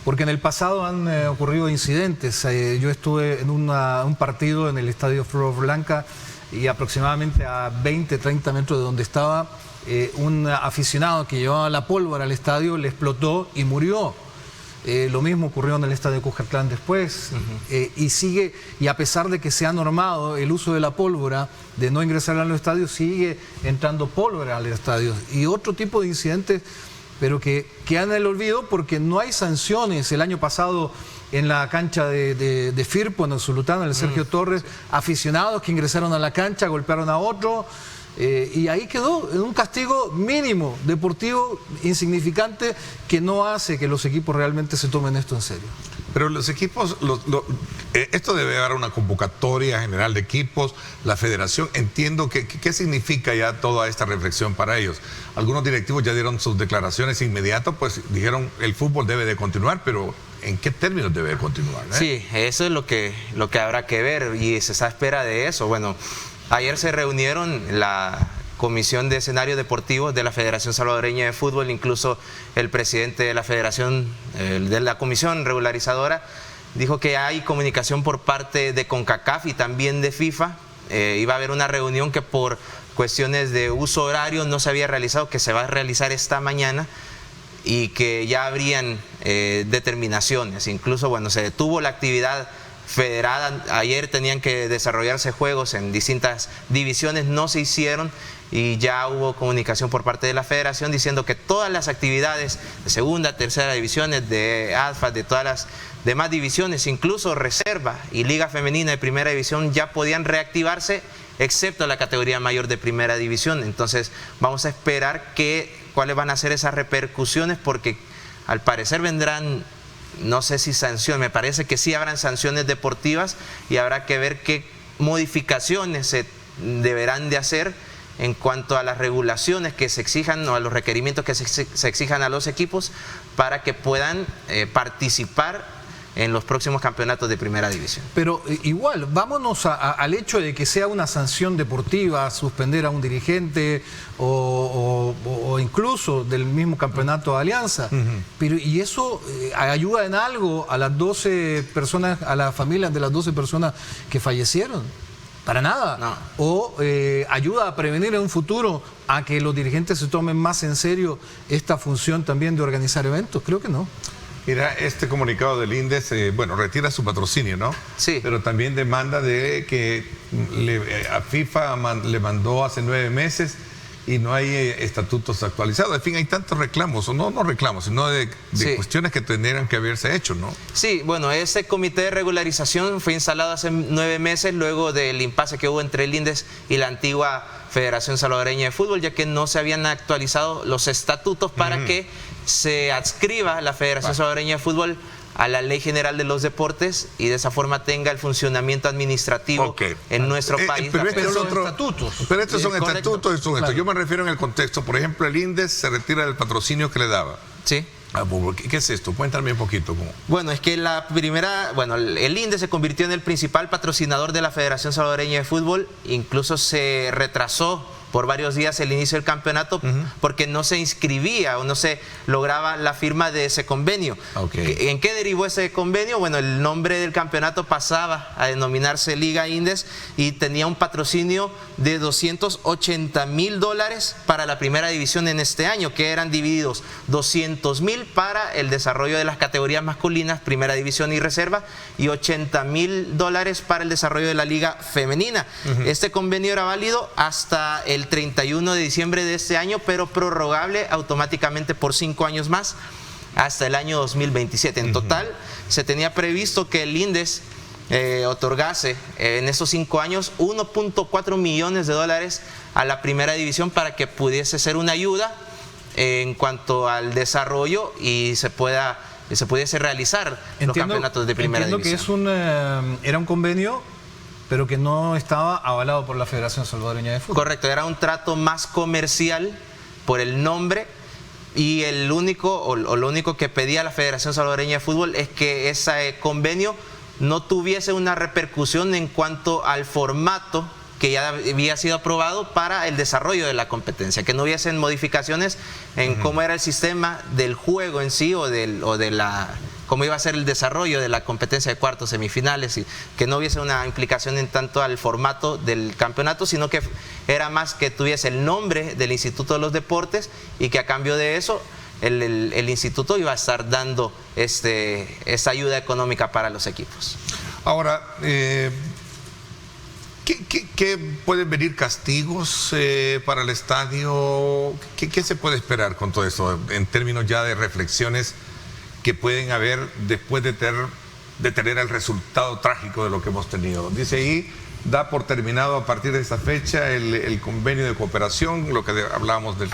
Porque en el pasado han ocurrido incidentes. Yo estuve en un partido en el estadio Flor Blanca y aproximadamente a 20, 30 metros de donde estaba, un aficionado que llevaba la pólvora al estadio le explotó y murió. Lo mismo ocurrió en el estadio Cuscatlán después. Y a pesar de que se ha normado el uso de la pólvora, de no ingresar a los estadios, sigue entrando pólvora al estadio. Y otro tipo de incidentes, pero que quedan en el olvido porque no hay sanciones. El año pasado en la cancha de Firpo, en el Sulutano, en el Sergio Torres, aficionados que ingresaron a la cancha, golpearon a otro. Y ahí quedó en un castigo mínimo, deportivo, insignificante, que no hace que los equipos realmente se tomen esto en serio. Pero los equipos, esto debe haber una convocatoria general de equipos, la federación, entiendo qué significa ya toda esta reflexión para ellos. Algunos directivos ya dieron sus declaraciones inmediatas, pues dijeron el fútbol debe de continuar, pero ¿en qué términos debe de continuar? Sí, eso es lo que habrá que ver y se está a espera de eso. Bueno, ayer se reunieron la Comisión de Escenarios Deportivos de la Federación Salvadoreña de Fútbol, incluso el presidente de la Federación, de la Comisión Regularizadora, dijo que hay comunicación por parte de CONCACAF y también de FIFA. Iba a haber una reunión que por cuestiones de uso horario no se había realizado, que se va a realizar esta mañana y que ya habrían determinaciones. Incluso, bueno, se detuvo la actividad federada. Ayer tenían que desarrollarse juegos en distintas divisiones, no se hicieron y ya hubo comunicación por parte de la federación diciendo que todas las actividades de segunda, tercera divisiones, de ADFA, de todas las demás divisiones, incluso reserva y liga femenina de primera división, ya podían reactivarse, excepto la categoría mayor de primera división. Entonces vamos a esperar cuáles van a ser esas repercusiones, porque al parecer vendrán, no sé si sanciones, me parece que sí habrán sanciones deportivas y habrá que ver qué modificaciones se deberán de hacer en cuanto a las regulaciones que se exijan o a los requerimientos que se exijan a los equipos para que puedan participar en los próximos campeonatos de primera división. Pero igual, vámonos al hecho de que sea una sanción deportiva, suspender a un dirigente o incluso del mismo campeonato de Alianza. Pero, ¿y eso ayuda en algo a las 12 personas, a las familias de las 12 personas que fallecieron? Para nada. No. O ayuda a prevenir en un futuro a que los dirigentes se tomen más en serio esta función también de organizar eventos. Creo que no. Mira, este comunicado del INDES, retira su patrocinio, ¿no? Sí. Pero también demanda de que a FIFA le mandó hace 9 meses y no hay estatutos actualizados. En fin, hay tantos reclamos, o no reclamos, sino de Sí. cuestiones que tendrían que haberse hecho, ¿no? Sí, bueno, ese comité de regularización fue instalado hace 9 meses luego del impasse que hubo entre el INDES y la antigua Federación Salvadoreña de Fútbol, ya que no se habían actualizado los estatutos para que se adscriba la Federación Salvadoreña de Fútbol a la Ley General de los Deportes y de esa forma tenga el funcionamiento administrativo en nuestro país. Pero estos Pero son son estatutos. Pero estos son Correcto. estatutos, Claro. Yo me refiero en el contexto. Por ejemplo, el INDES se retira del patrocinio que le daba. Sí. ¿Qué es esto? Cuéntame un poquito. Bueno, es que el INDES se convirtió en el principal patrocinador de la Federación Salvadoreña de Fútbol, incluso se retrasó por varios días el inicio del campeonato porque no se inscribía o no se lograba la firma de ese convenio. Okay. ¿En qué derivó ese convenio? Bueno, el nombre del campeonato pasaba a denominarse Liga INDES y tenía un patrocinio de $280,000 para la primera división en este año, que eran divididos $200,000 para el desarrollo de las categorías masculinas, primera división y reserva, y $80,000 para el desarrollo de la liga femenina. Este convenio era válido hasta el 31 de diciembre de este año, pero prorrogable automáticamente por 5 años más hasta el año 2027. En total, se tenía previsto que el INDES otorgase en esos 5 años $1.4 millones a la primera división para que pudiese ser una ayuda en cuanto al desarrollo y se pudiese realizar los campeonatos de primera división. Entiendo que era un convenio, pero que no estaba avalado por la Federación Salvadoreña de Fútbol. Correcto, era un trato más comercial por el nombre y lo único que pedía la Federación Salvadoreña de Fútbol es que ese convenio no tuviese una repercusión en cuanto al formato que ya había sido aprobado para el desarrollo de la competencia, que no hubiesen modificaciones en cómo era el sistema del juego en sí o cómo iba a ser el desarrollo de la competencia de cuartos, semifinales, y que no hubiese una implicación en tanto al formato del campeonato, sino que era más que tuviese el nombre del Instituto de los Deportes y que a cambio de eso el instituto iba a estar dando esa ayuda económica para los equipos. Ahora, ¿qué pueden venir castigos para el estadio? ¿Qué se puede esperar con todo esto en términos ya de reflexiones que pueden haber después de tener el resultado trágico de lo que hemos tenido? Dice ahí, da por terminado a partir de esta fecha el convenio de cooperación, lo que hablábamos del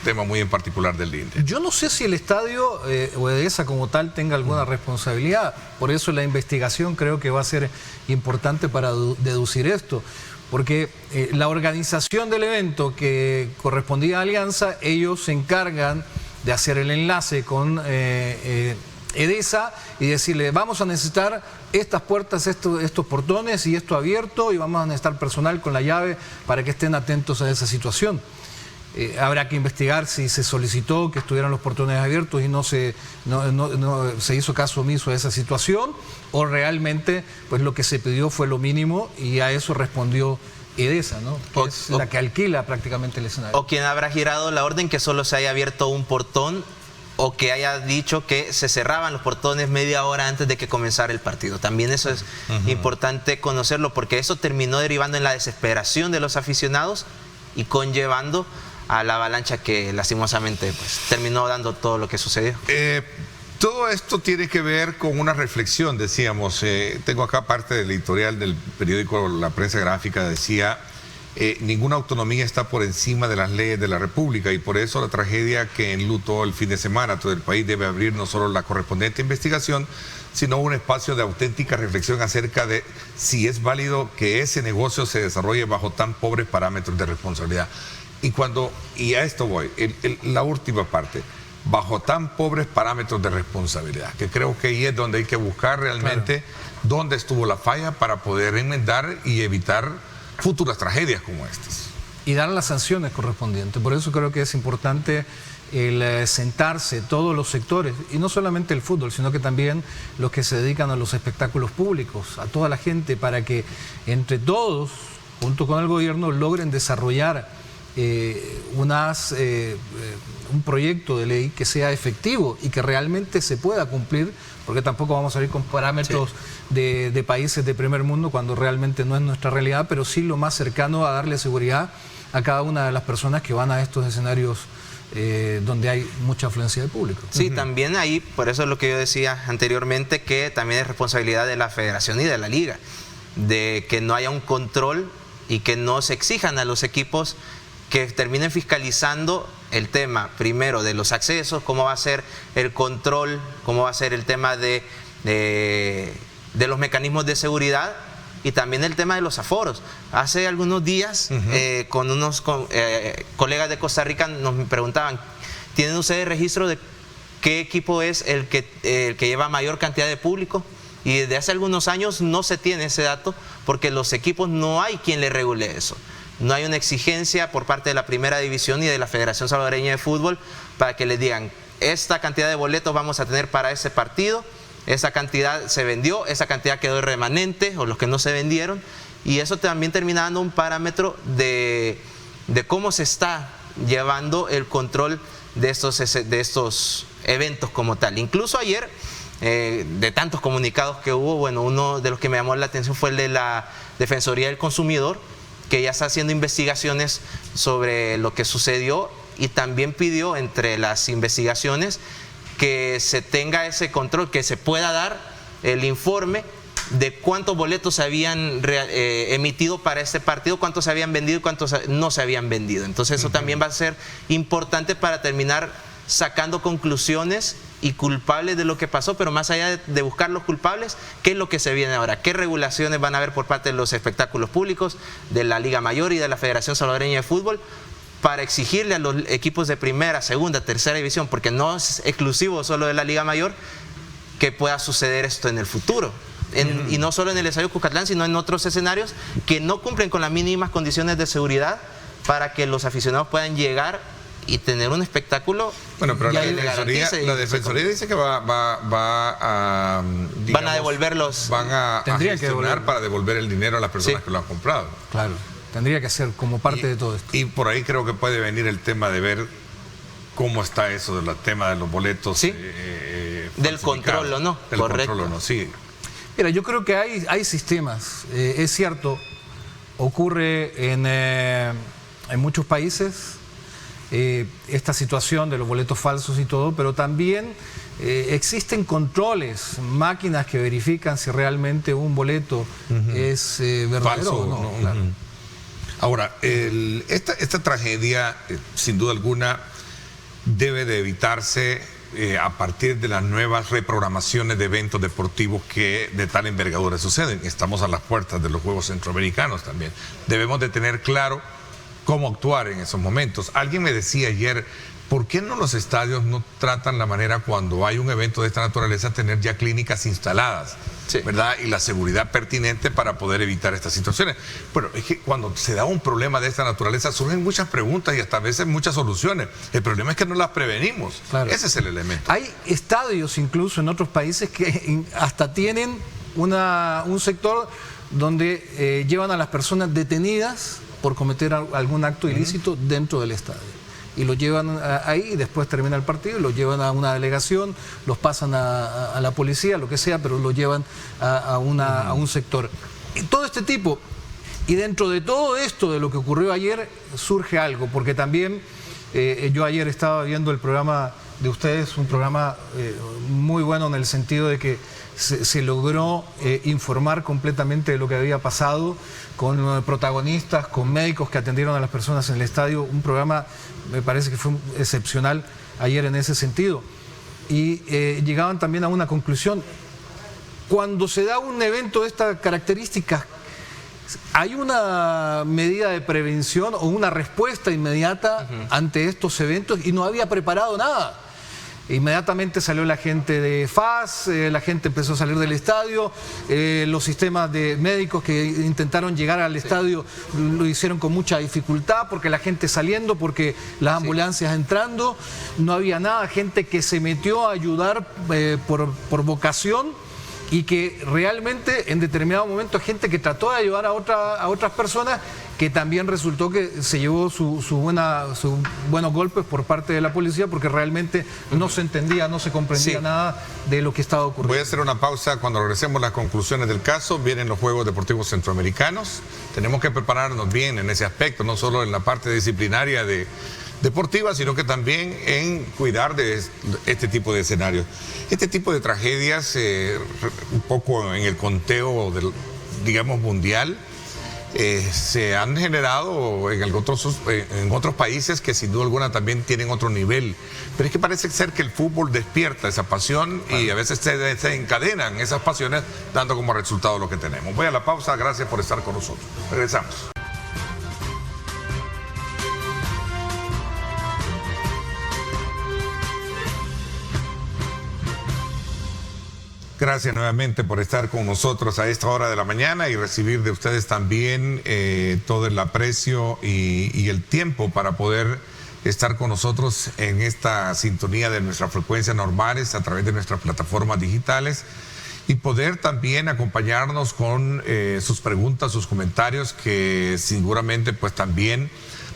tema muy en particular del INDE. Yo no sé si el estadio o EDESA como tal tenga alguna responsabilidad, por eso la investigación creo que va a ser importante para deducir esto, porque la organización del evento que correspondía a Alianza, ellos se encargan de hacer el enlace con EDESA y decirle, vamos a necesitar estas puertas, estos portones y esto abierto, y vamos a necesitar personal con la llave para que estén atentos a esa situación. Habrá que investigar si se solicitó que estuvieran los portones abiertos y no se hizo caso omiso a esa situación, o realmente pues lo que se pidió fue lo mínimo y a eso respondió EDESA, ¿no? Que es la que alquila prácticamente el escenario. O quien habrá girado la orden que solo se haya abierto un portón, o que haya dicho que se cerraban los portones media hora antes de que comenzara el partido. También eso es importante conocerlo, porque eso terminó derivando en la desesperación de los aficionados y conllevando a la avalancha que lastimosamente pues, terminó dando todo lo que sucedió. Todo esto tiene que ver con una reflexión, decíamos. Tengo acá parte del editorial del periódico La Prensa Gráfica, decía... ninguna autonomía está por encima de las leyes de la República, y por eso la tragedia que enlutó el fin de semana todo el país debe abrir no solo la correspondiente investigación, sino un espacio de auténtica reflexión acerca de si es válido que ese negocio se desarrolle bajo tan pobres parámetros de responsabilidad. Y a esto voy, la última parte, bajo tan pobres parámetros de responsabilidad, que creo que ahí es donde hay que buscar realmente dónde estuvo la falla para poder enmendar y evitar futuras tragedias como estas. Y dar las sanciones correspondientes. Por eso creo que es importante el sentarse todos los sectores, y no solamente el fútbol, sino que también los que se dedican a los espectáculos públicos, a toda la gente, para que entre todos, junto con el gobierno, logren desarrollar un proyecto de ley que sea efectivo y que realmente se pueda cumplir, porque tampoco vamos a ir con parámetros de países de primer mundo cuando realmente no es nuestra realidad, pero sí lo más cercano a darle seguridad a cada una de las personas que van a estos escenarios donde hay mucha afluencia de público. Sí, también ahí, por eso es lo que yo decía anteriormente, que también es responsabilidad de la federación y de la liga, de que no haya un control y que no se exijan a los equipos que terminen fiscalizando el tema, primero, de los accesos, cómo va a ser el control, cómo va a ser el tema de los mecanismos de seguridad, y también el tema de los aforos. Hace algunos días, con unos colegas de Costa Rica nos preguntaban, ¿tienen ustedes registro de qué equipo es el que lleva mayor cantidad de público? Y desde hace algunos años no se tiene ese dato, porque los equipos no hay quien le regule eso. No hay una exigencia por parte de la Primera División y de la Federación Salvadoreña de Fútbol para que les digan, esta cantidad de boletos vamos a tener para ese partido, esa cantidad se vendió, esa cantidad quedó remanente, o los que no se vendieron, y eso también termina dando un parámetro de cómo se está llevando el control de estos eventos como tal. Incluso ayer, de tantos comunicados que hubo, bueno, uno de los que me llamó la atención fue el de la Defensoría del Consumidor, que ya está haciendo investigaciones sobre lo que sucedió, y también pidió entre las investigaciones que se tenga ese control, que se pueda dar el informe de cuántos boletos se habían emitido para este partido, cuántos se habían vendido y cuántos no se habían vendido. Entonces eso también va a ser importante para terminar sacando conclusiones y culpables de lo que pasó, pero más allá de buscar los culpables, ¿qué es lo que se viene ahora? ¿Qué regulaciones van a haber por parte de los espectáculos públicos, de la Liga Mayor y de la Federación Salvadoreña de Fútbol, para exigirle a los equipos de primera, segunda, tercera división, porque no es exclusivo solo de la Liga Mayor, que pueda suceder esto en el futuro? Y no solo en el Estadio Cuscatlán, sino en otros escenarios que no cumplen con las mínimas condiciones de seguridad para que los aficionados puedan llegar y tener un espectáculo. Bueno, pero la Defensoría dice que van a devolverlos. Van a gestionar para devolver el dinero a las personas que lo han comprado. Claro, tendría que ser como parte de todo esto. Y por ahí creo que puede venir el tema de ver cómo está eso del tema de los boletos. Sí. Del control, ¿o no? Del Correcto. control, ¿o no? Sí. Mira, yo creo que hay sistemas. Es cierto, ocurre en muchos países esta situación de los boletos falsos y todo, pero también existen controles, máquinas que verifican si realmente un boleto es verdadero Falso, o no. no. Claro. Ahora, esta tragedia, sin duda alguna, debe de evitarse a partir de las nuevas reprogramaciones de eventos deportivos que de tal envergadura suceden. Estamos a las puertas de los Juegos Centroamericanos también. Debemos de tener claro cómo actuar en esos momentos. Alguien me decía ayer, ¿por qué no los estadios no tratan la manera cuando hay un evento de esta naturaleza tener ya clínicas instaladas? Sí. ¿Verdad? Y la seguridad pertinente para poder evitar estas situaciones. Bueno, es que cuando se da un problema de esta naturaleza surgen muchas preguntas y hasta a veces muchas soluciones. El problema es que no las prevenimos. Claro. Ese es el elemento. Hay estadios incluso en otros países que hasta tienen un sector donde llevan a las personas detenidas por cometer algún acto ilícito dentro del estadio. Y lo llevan ahí y después termina el partido y lo llevan a una delegación, los pasan a la policía, lo que sea, pero lo llevan a un sector. Y todo este tipo. Y dentro de todo esto de lo que ocurrió ayer surge algo, porque también yo ayer estaba viendo el programa de ustedes, un programa muy bueno en el sentido de que se logró informar completamente de lo que había pasado, con protagonistas, con médicos que atendieron a las personas en el estadio. Un programa, me parece que fue excepcional ayer en ese sentido. Y llegaban también a una conclusión. Cuando se da un evento de estas características, ¿hay una medida de prevención o una respuesta inmediata ante estos eventos? Y no había preparado nada. Inmediatamente salió la gente de FAS, la gente empezó a salir del estadio, los sistemas de médicos que intentaron llegar al estadio lo hicieron con mucha dificultad, porque la gente saliendo, porque las ambulancias entrando, no había nada, gente que se metió a ayudar por vocación, y que realmente en determinado momento gente que trató de ayudar a otras personas, que también resultó que se llevó sus buenos golpes por parte de la policía, porque realmente no se entendía, no se comprendía nada de lo que estaba ocurriendo. Voy a hacer una pausa. Cuando regresemos las conclusiones del caso, vienen los Juegos Deportivos Centroamericanos. Tenemos que prepararnos bien en ese aspecto, no solo en la parte disciplinaria deportiva, sino que también en cuidar de este tipo de escenarios. Este tipo de tragedias, un poco en el conteo digamos mundial, se han generado en otros países que sin duda alguna también tienen otro nivel. Pero es que parece ser que el fútbol despierta esa pasión y a veces se encadenan esas pasiones dando como resultado lo que tenemos. Voy a la pausa, gracias por estar con nosotros. Regresamos. Gracias nuevamente por estar con nosotros a esta hora de la mañana y recibir de ustedes también todo el aprecio y el tiempo para poder estar con nosotros en esta sintonía de nuestras frecuencias normales a través de nuestras plataformas digitales y poder también acompañarnos con sus preguntas, sus comentarios, que seguramente pues también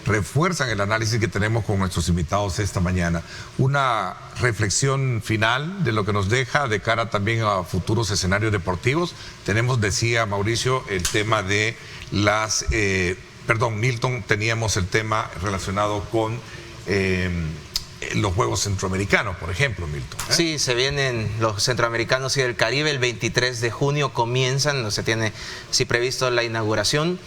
refuerzan el análisis que tenemos con nuestros invitados esta mañana. Una reflexión final de lo que nos deja de cara también a futuros escenarios deportivos. Tenemos, decía Mauricio, el tema de Milton, teníamos el tema relacionado con los Juegos Centroamericanos, por ejemplo, Milton. Sí, se vienen los Centroamericanos y del Caribe. El 23 de junio comienzan, no se tiene previsto la inauguración.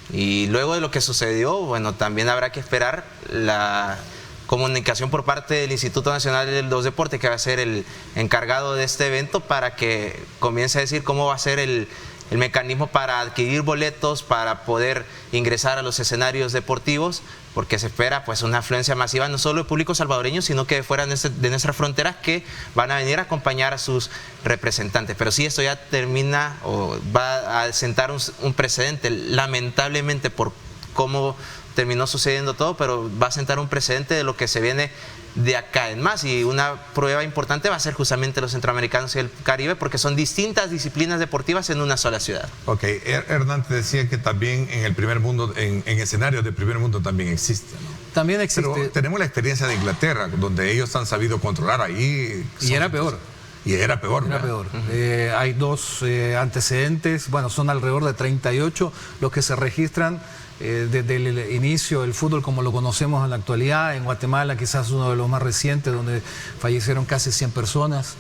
Y luego de lo que sucedió, bueno, también habrá que esperar la comunicación por parte del Instituto Nacional de los Deportes, que va a ser el encargado de este evento, para que comience a decir cómo va a ser el mecanismo para adquirir boletos, para poder ingresar a los escenarios deportivos, porque se espera pues una afluencia masiva no solo de público salvadoreño, sino que de fuera de nuestras fronteras, que van a venir a acompañar a sus representantes. Pero sí, esto ya termina o va a sentar un precedente, lamentablemente por cómo terminó sucediendo todo, pero va a sentar un precedente de lo que se viene de acá en más. Y una prueba importante va a ser justamente los Centroamericanos y el Caribe, porque son distintas disciplinas deportivas en una sola ciudad. Ok, Hernán te decía que también en el primer mundo, en escenarios de primer mundo también existe, ¿no? También existe... Pero tenemos la experiencia de Inglaterra, donde ellos han sabido controlar ahí. Y era peor. Y era peor. Era peor. Hay dos antecedentes, bueno, son alrededor de 38 los que se registran desde el inicio del fútbol como lo conocemos en la actualidad. En Guatemala quizás uno de los más recientes, donde fallecieron casi 100 personas.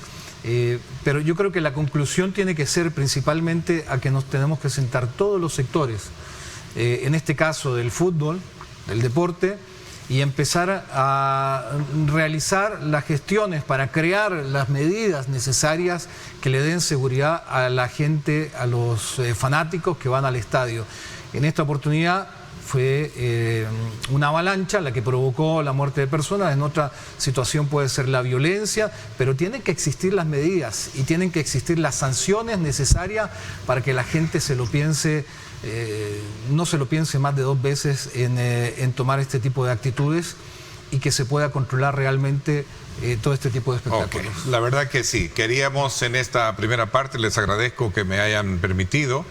Pero yo creo que la conclusión tiene que ser principalmente a que nos tenemos que sentar todos los sectores, en este caso del fútbol, del deporte, y empezar a realizar las gestiones para crear las medidas necesarias que le den seguridad a la gente, a los fanáticos que van al estadio. En esta oportunidad fue una avalancha la que provocó la muerte de personas. En otra situación puede ser la violencia, pero tienen que existir las medidas y tienen que existir las sanciones necesarias para que la gente se lo piense, no se lo piense más de 2 veces en tomar este tipo de actitudes y que se pueda controlar realmente todo este tipo de espectáculos. Okay. La verdad que sí, queríamos en esta primera parte, les agradezco que me hayan permitido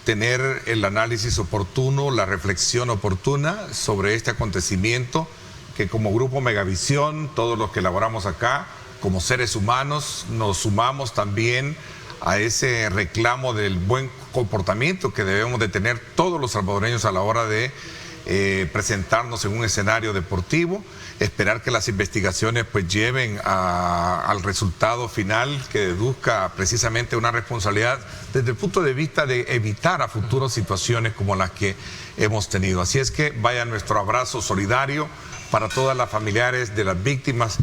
tener el análisis oportuno, la reflexión oportuna sobre este acontecimiento que como Grupo Megavisión, todos los que elaboramos acá, como seres humanos, nos sumamos también a ese reclamo del buen comportamiento que debemos de tener todos los salvadoreños a la hora de presentarnos en un escenario deportivo, esperar que las investigaciones pues lleven al resultado final que deduzca precisamente una responsabilidad desde el punto de vista de evitar a futuras situaciones como las que hemos tenido. Así es que vaya nuestro abrazo solidario para todas las familiares de las víctimas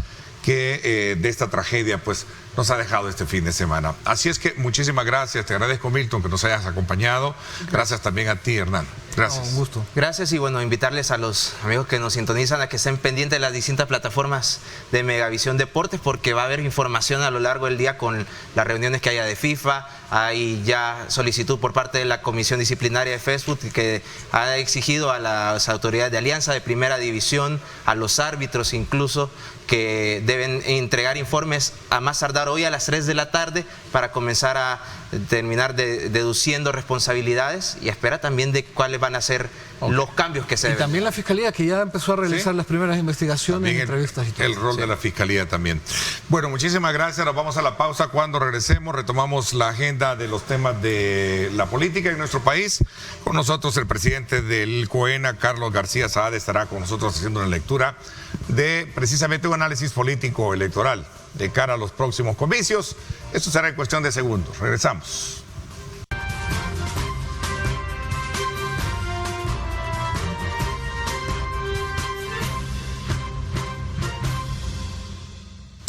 que de esta tragedia pues nos ha dejado este fin de semana. Así es que muchísimas gracias, te agradezco Milton que nos hayas acompañado, gracias también a ti Hernán. Gracias. No, un gusto. Gracias y bueno, invitarles a los amigos que nos sintonizan a que estén pendientes de las distintas plataformas de Megavisión Deportes porque va a haber información a lo largo del día con las reuniones que haya de FIFA. Hay ya solicitud por parte de la Comisión Disciplinaria de Facebook que ha exigido a las autoridades de Alianza de Primera División, a los árbitros incluso, que deben entregar informes a más tardar hoy a las 3 de la tarde para comenzar a terminar deduciendo responsabilidades y espera también de cuáles van a ser los cambios que se deben. Y también la Fiscalía que ya empezó a realizar las primeras investigaciones, entrevistas y todo. El rol de la Fiscalía también. Bueno, muchísimas gracias, nos vamos a la pausa. Cuando regresemos retomamos la agenda de los temas de la política en nuestro país. Con nosotros el presidente del COENA, Carlos García Saade, estará con nosotros haciendo una lectura de precisamente un análisis político electoral de cara a los próximos comicios. Esto será en cuestión de segundos. Regresamos.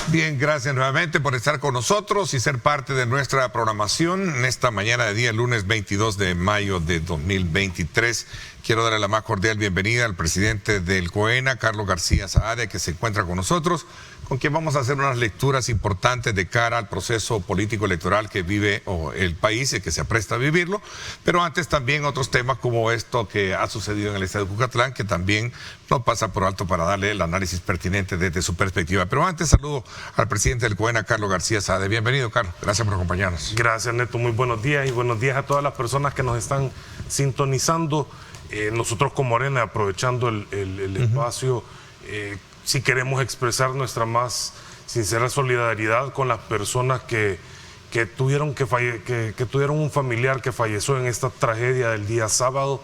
Bien, gracias nuevamente por estar con nosotros y ser parte de nuestra programación en esta mañana de día lunes 22 de mayo de 2023. Quiero darle la más cordial bienvenida al presidente del COENA, Carlos García Saade, que se encuentra con nosotros, con quien vamos a hacer unas lecturas importantes de cara al proceso político electoral que vive el país y que se apresta a vivirlo, pero antes también otros temas como esto que ha sucedido en el estado de Cucatlán, que también no pasa por alto para darle el análisis pertinente desde su perspectiva. Pero antes saludo al presidente del COENA, Carlos García Saade. Bienvenido, Carlos. Gracias por acompañarnos. Gracias, Neto. Muy buenos días y buenos días a todas las personas que nos están sintonizando. Nosotros como Arena, aprovechando el espacio, si queremos expresar nuestra más sincera solidaridad con las personas que tuvieron un familiar que falleció en esta tragedia del día sábado.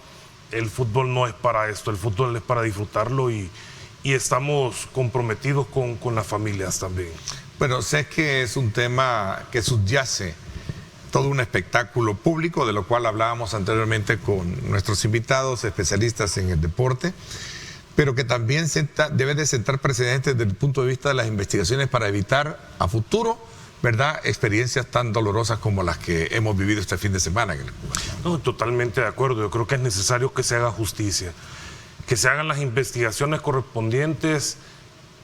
El fútbol no es para esto, el fútbol es para disfrutarlo y estamos comprometidos con las familias también. Bueno, sé que es un tema que subyace todo un espectáculo público, de lo cual hablábamos anteriormente con nuestros invitados especialistas en el deporte, pero que también debe de sentar precedentes desde el punto de vista de las investigaciones para evitar a futuro, ¿verdad?, experiencias tan dolorosas como las que hemos vivido este fin de semana. No, totalmente de acuerdo. Yo creo que es necesario que se haga justicia, que se hagan las investigaciones correspondientes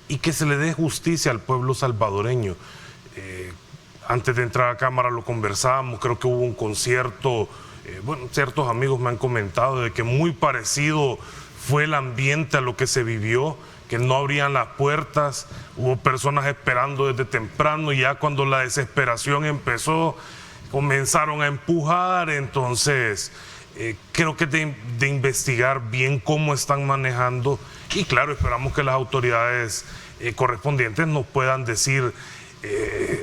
y que se le dé justicia al pueblo salvadoreño. Antes de entrar a cámara lo conversábamos, creo que hubo un concierto, ciertos amigos me han comentado de que muy parecido fue el ambiente a lo que se vivió, que no abrían las puertas, hubo personas esperando desde temprano y ya cuando la desesperación empezó, comenzaron a empujar, entonces creo que de investigar bien cómo están manejando, y claro, esperamos que las autoridades correspondientes nos puedan decir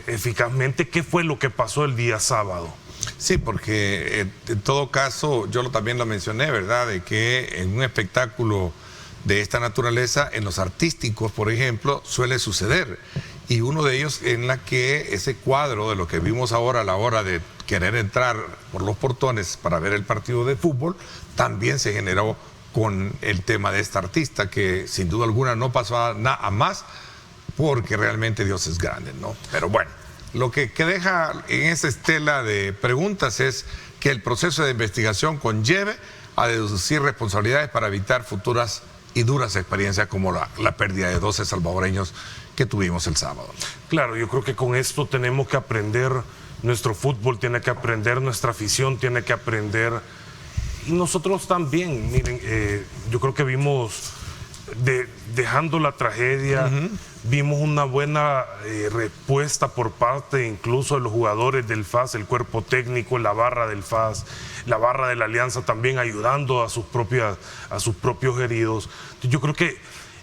eficazmente qué fue lo que pasó el día sábado. Sí, porque en todo caso, yo también lo mencioné, ¿verdad?, de que en un espectáculo de esta naturaleza, en los artísticos, por ejemplo, suele suceder. Y uno de ellos en la que ese cuadro de lo que vimos ahora a la hora de querer entrar por los portones para ver el partido de fútbol, también se generó con el tema de esta artista, que sin duda alguna no pasó a más, porque realmente Dios es grande, ¿no? Pero bueno, lo que deja en esa estela de preguntas es que el proceso de investigación conlleve a deducir responsabilidades para evitar futuras y duras experiencias como la pérdida de 12 salvadoreños que tuvimos el sábado. Claro, yo creo que con esto tenemos que aprender, nuestro fútbol tiene que aprender, nuestra afición tiene que aprender, y nosotros también. Miren, yo creo que vimos, dejando la tragedia, vimos una buena respuesta por parte incluso de los jugadores del FAS, el cuerpo técnico, la barra del FAS, la barra de la Alianza también ayudando a sus propios heridos. Yo creo que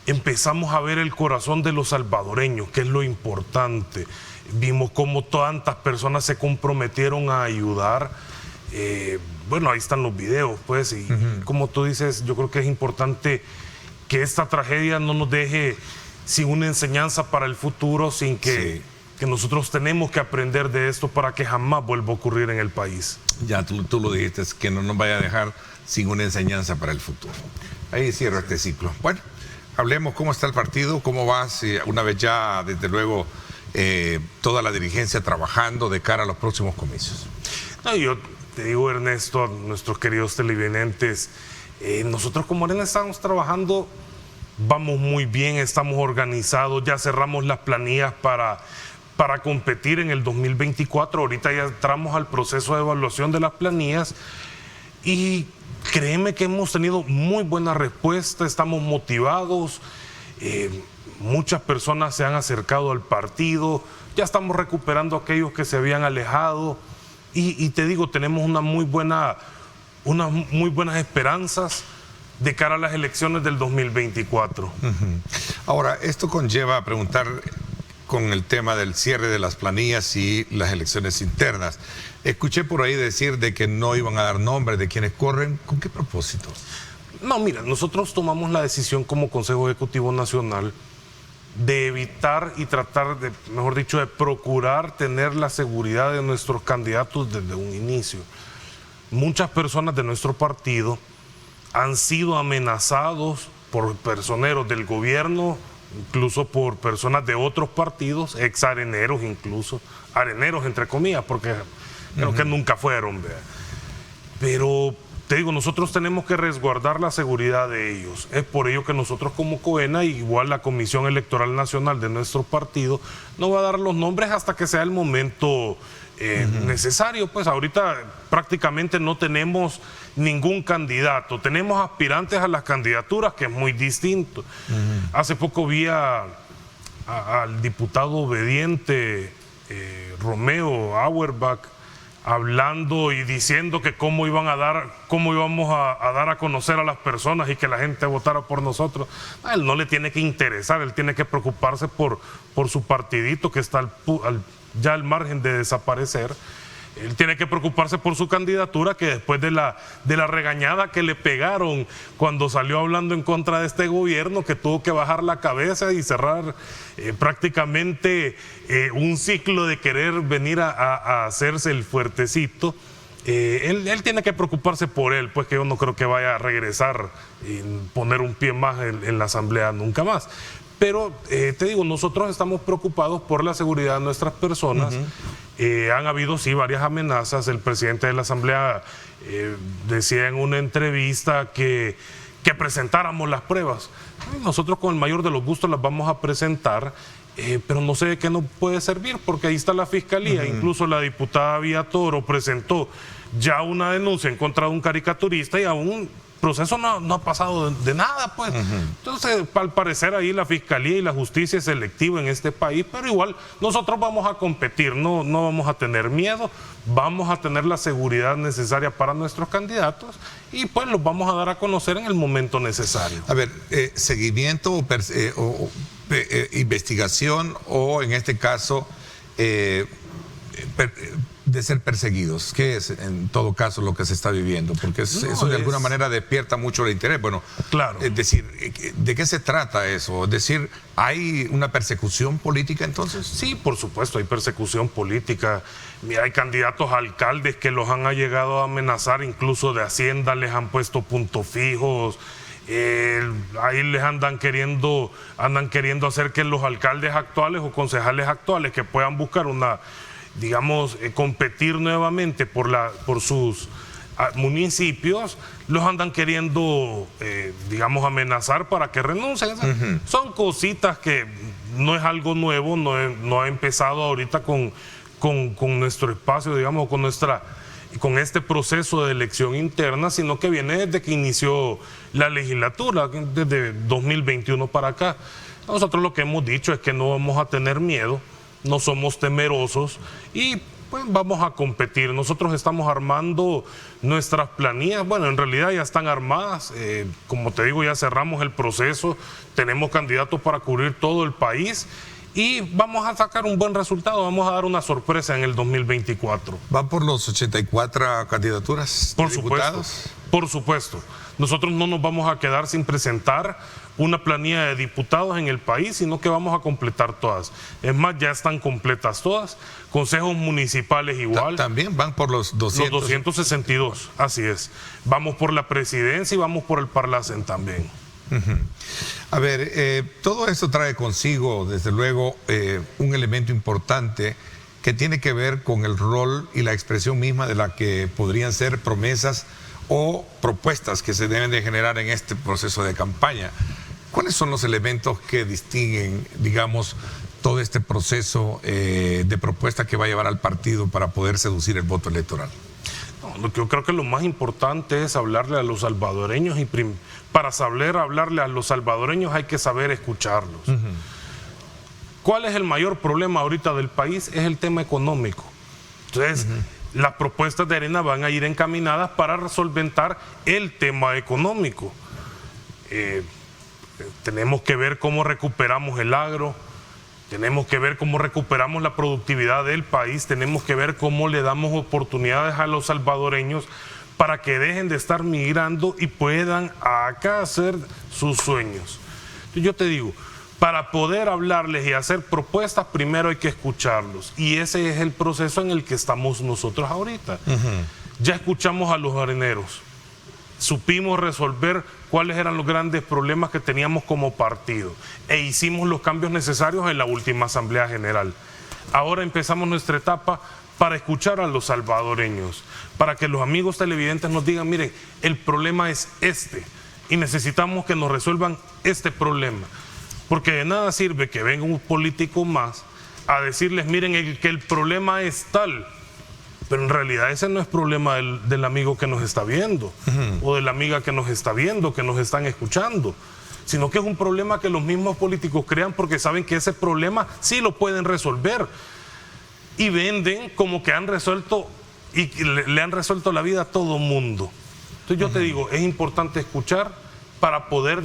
empezamos a ver el corazón de los salvadoreños, que es lo importante. Vimos cómo tantas personas se comprometieron a ayudar. Bueno, ahí están los videos, pues, y como tú dices, yo creo que es importante que esta tragedia no nos deje sin una enseñanza para el futuro, sin que nosotros tenemos que aprender de esto para que jamás vuelva a ocurrir en el país. Ya tú lo dijiste, que no nos vaya a dejar sin una enseñanza para el futuro. Ahí cierro este ciclo. Bueno, hablemos cómo está el partido, cómo va, una vez ya, desde luego, toda la dirigencia trabajando de cara a los próximos comicios. No, yo te digo, Ernesto, a nuestros queridos televidentes, nosotros como Arena estamos trabajando, vamos muy bien, estamos organizados, ya cerramos las planillas para competir en el 2024, ahorita ya entramos al proceso de evaluación de las planillas y créeme que hemos tenido muy buena respuesta, estamos motivados, muchas personas se han acercado al partido, ya estamos recuperando a aquellos que se habían alejado y te digo, tenemos unas muy buenas esperanzas de cara a las elecciones del 2024. Ahora, esto conlleva a preguntar con el tema del cierre de las planillas y las elecciones internas. Escuché por ahí decir de que no iban a dar nombres de quienes corren. ¿Con qué propósito? No, mira, nosotros tomamos la decisión como Consejo Ejecutivo Nacional de evitar y tratar de, mejor dicho, de procurar tener la seguridad de nuestros candidatos desde un inicio. Muchas personas de nuestro partido han sido amenazados por personeros del gobierno, incluso por personas de otros partidos, exareneros incluso, areneros entre comillas, porque creo que nunca fueron, ¿verdad? Pero te digo, nosotros tenemos que resguardar la seguridad de ellos. Es por ello que nosotros como COENA, igual la Comisión Electoral Nacional de nuestro partido, no va a dar los nombres hasta que sea el momento necesario. Pues ahorita prácticamente no tenemos ningún candidato, tenemos aspirantes a las candidaturas, que es muy distinto. Hace poco vi al diputado obediente Romeo Auerbach hablando y diciendo que cómo íbamos a dar a conocer a las personas y que la gente votara por nosotros. A él no le tiene que interesar, él tiene que preocuparse por su partidito que está ya al margen de desaparecer. Él tiene que preocuparse por su candidatura, que después de la regañada que le pegaron cuando salió hablando en contra de este gobierno, que tuvo que bajar la cabeza y cerrar prácticamente un ciclo de querer venir a hacerse el fuertecito. Él tiene que preocuparse por él, pues que yo no creo que vaya a regresar y poner un pie más en la asamblea nunca más. Pero te digo, nosotros estamos preocupados por la seguridad de nuestras personas. Han habido, sí, varias amenazas. El presidente de la Asamblea decía en una entrevista que presentáramos las pruebas. Nosotros con el mayor de los gustos las vamos a presentar, pero no sé de qué nos puede servir, porque ahí está la Fiscalía. Incluso la diputada Villatoro presentó ya una denuncia en contra de un caricaturista y aún proceso no ha pasado de nada, pues. Entonces, al parecer ahí la Fiscalía y la Justicia es selectiva en este país, pero igual nosotros vamos a competir, no vamos a tener miedo, vamos a tener la seguridad necesaria para nuestros candidatos y pues los vamos a dar a conocer en el momento necesario. A ver, seguimiento o investigación o en este caso de ser perseguidos. ¿Qué es en todo caso lo que se está viviendo? Porque eso de alguna manera despierta mucho el interés. Bueno, claro. Es decir, ¿de qué se trata eso? Es decir, ¿hay una persecución política entonces? Sí, por supuesto, hay persecución política. Mira, hay candidatos a alcaldes que los han llegado a amenazar, incluso de Hacienda les han puesto puntos fijos. Ahí les andan queriendo hacer que los alcaldes actuales o concejales actuales que puedan buscar competir nuevamente por sus municipios, los andan queriendo, amenazar para que renuncien. Son cositas que no es algo nuevo, no ha empezado ahorita con nuestro espacio, con este proceso de elección interna, sino que viene desde que inició la legislatura, desde 2021 para acá. Nosotros lo que hemos dicho es que no vamos a tener miedo, no somos temerosos y pues vamos a competir. Nosotros estamos armando nuestras planillas, bueno, en realidad ya están armadas, como te digo, ya cerramos el proceso, tenemos candidatos para cubrir todo el país y vamos a sacar un buen resultado, vamos a dar una sorpresa en el 2024. ¿Van por los 84 candidaturas de diputados? Por supuesto. Nosotros no nos vamos a quedar sin presentar una planilla de diputados en el país, sino que vamos a completar todas. Es más, ya están completas todas. Consejos municipales igual. También van por los 200. Los 262, así es. Vamos por la presidencia y vamos por el Parlacen también. A ver, todo esto trae consigo, desde luego, un elemento importante que tiene que ver con el rol y la expresión misma de la que podrían ser promesas o propuestas que se deben de generar en este proceso de campaña. ¿Cuáles son los elementos que distinguen, digamos, todo este proceso de propuesta que va a llevar al partido para poder seducir el voto electoral? Yo creo que lo más importante es hablarle a los salvadoreños y para saber hablarle a los salvadoreños hay que saber escucharlos. ¿Cuál es el mayor problema ahorita del país? Es el tema económico. Entonces, las propuestas de Arena van a ir encaminadas para solventar el tema económico. Tenemos que ver cómo recuperamos el agro, tenemos que ver cómo recuperamos la productividad del país, tenemos que ver cómo le damos oportunidades a los salvadoreños para que dejen de estar migrando y puedan acá hacer sus sueños. Yo te digo, para poder hablarles y hacer propuestas, primero hay que escucharlos. Y ese es el proceso en el que estamos nosotros ahorita. Ya escuchamos a los areneros. Supimos resolver cuáles eran los grandes problemas que teníamos como partido. E hicimos los cambios necesarios en la última Asamblea General. Ahora empezamos nuestra etapa para escuchar a los salvadoreños. Para que los amigos televidentes nos digan, miren, el problema es este. Y necesitamos que nos resuelvan este problema. Porque de nada sirve que venga un político más a decirles, miren, que el problema es tal, pero en realidad ese no es problema del amigo que nos está viendo, o de la amiga que nos está viendo, que nos están escuchando, sino que es un problema que los mismos políticos crean porque saben que ese problema sí lo pueden resolver, y venden como que han resuelto, y le han resuelto la vida a todo mundo. Entonces yo te digo, es importante escuchar, para poder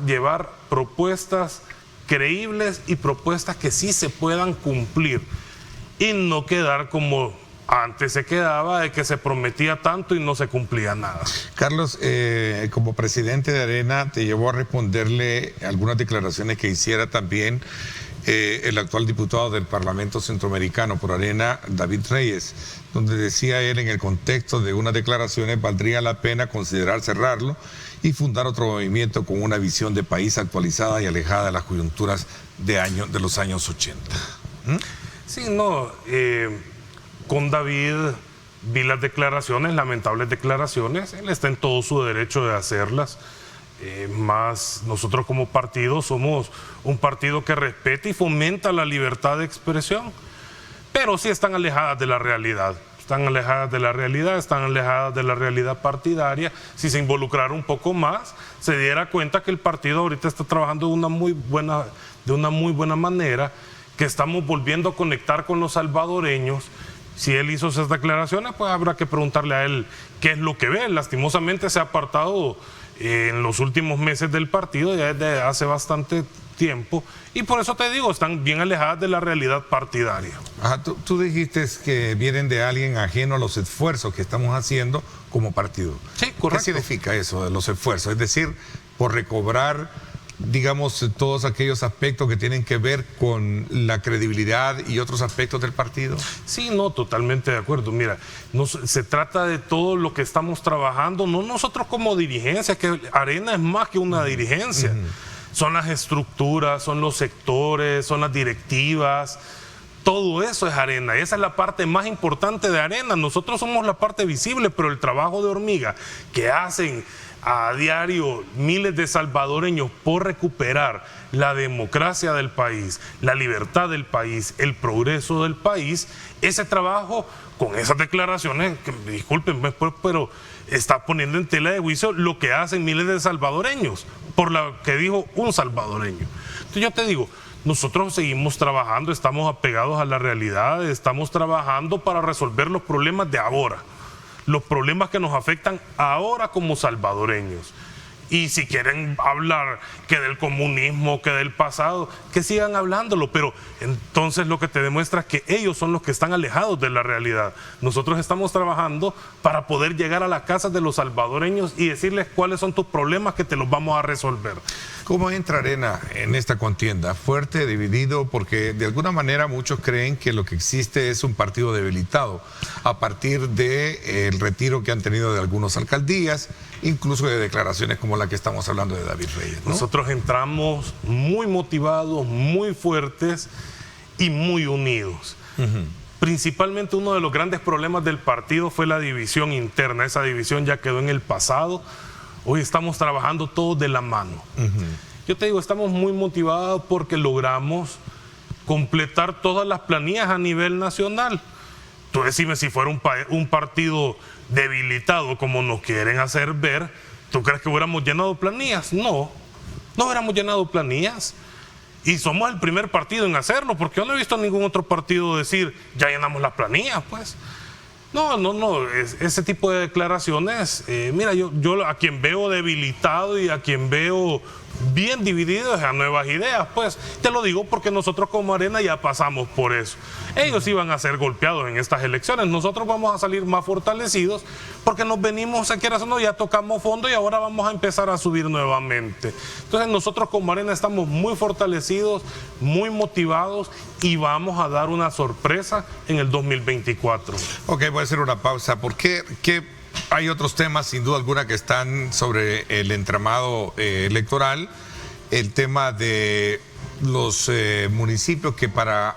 llevar propuestas creíbles y propuestas que sí se puedan cumplir y no quedar como antes se quedaba, de que se prometía tanto y no se cumplía nada. Carlos, como presidente de Arena, te llevó a responderle algunas declaraciones que hiciera también el actual diputado del Parlamento Centroamericano por Arena, David Reyes, donde decía él, en el contexto de unas declaraciones, valdría la pena considerar cerrarlo y fundar otro movimiento con una visión de país actualizada y alejada de las coyunturas de los años 80. Sí, no, con David vi las declaraciones, lamentables declaraciones, él está en todo su derecho de hacerlas. Más nosotros como partido somos un partido que respeta y fomenta la libertad de expresión, pero sí están alejadas de la realidad. están alejadas de la realidad, están alejadas de la realidad partidaria. Si se involucrara un poco más, se diera cuenta que el partido ahorita está trabajando de una muy buena manera, que estamos volviendo a conectar con los salvadoreños. Si él hizo esas declaraciones, pues habrá que preguntarle a él qué es lo que ve. Lastimosamente se ha apartado en los últimos meses del partido, ya desde hace bastante tiempo, y por eso te digo, están bien alejadas de la realidad partidaria. Ajá, tú dijiste que vienen de alguien ajeno a los esfuerzos que estamos haciendo como partido. Sí, correcto. ¿Qué significa eso de los esfuerzos? Es decir, por recobrar, digamos, todos aquellos aspectos que tienen que ver con la credibilidad y otros aspectos del partido. Sí, no, totalmente de acuerdo. Mira, se trata de todo lo que estamos trabajando, no nosotros como dirigencia, que Arena es más que una dirigencia. Son las estructuras, son los sectores, son las directivas. Todo eso es Arena, y esa es la parte más importante de Arena. Nosotros somos la parte visible, pero el trabajo de hormiga que hacen a diario miles de salvadoreños por recuperar la democracia del país, la libertad del país, el progreso del país, ese trabajo con esas declaraciones, que discúlpenme, pero está poniendo en tela de juicio lo que hacen miles de salvadoreños por lo que dijo un salvadoreño. Entonces yo te digo, nosotros seguimos trabajando, estamos apegados a la realidad, estamos trabajando para resolver los problemas de ahora, los problemas que nos afectan ahora como salvadoreños. Y si quieren hablar que del comunismo, que del pasado, que sigan hablándolo, pero entonces lo que te demuestra es que ellos son los que están alejados de la realidad. Nosotros estamos trabajando para poder llegar a las casas de los salvadoreños y decirles cuáles son tus problemas, que te los vamos a resolver. ¿Cómo entra Arena en esta contienda? Fuerte, dividido, porque de alguna manera muchos creen que lo que existe es un partido debilitado a partir del retiro que han tenido de algunas alcaldías, incluso de declaraciones como la que estamos hablando de David Reyes, ¿no? Nosotros entramos muy motivados, muy fuertes y muy unidos. Principalmente uno de los grandes problemas del partido fue la división interna. Esa división ya quedó en el pasado. Hoy estamos trabajando todos de la mano. Yo te digo, estamos muy motivados porque logramos completar todas las planillas a nivel nacional. Tú decime, si fuera un partido debilitado como nos quieren hacer ver, ¿tú crees que hubiéramos llenado planillas? No hubiéramos llenado planillas. Y somos el primer partido en hacerlo, porque yo no he visto a ningún otro partido decir, ya llenamos las planillas, pues. No, ese tipo de declaraciones, mira, yo a quien veo debilitado y a quien veo bien dividido es a Nuevas Ideas, pues. Te lo digo porque nosotros como Arena ya pasamos por eso. Ellos iban a ser golpeados en estas elecciones, nosotros vamos a salir más fortalecidos porque nos venimos, se quiera o no, ya tocamos fondo y ahora vamos a empezar a subir nuevamente. Entonces nosotros como Arena estamos muy fortalecidos, muy motivados y vamos a dar una sorpresa en el 2024. Ok, voy a hacer una pausa. ¿Por qué? Hay otros temas, sin duda alguna, que están sobre el entramado electoral. El tema de los municipios, que para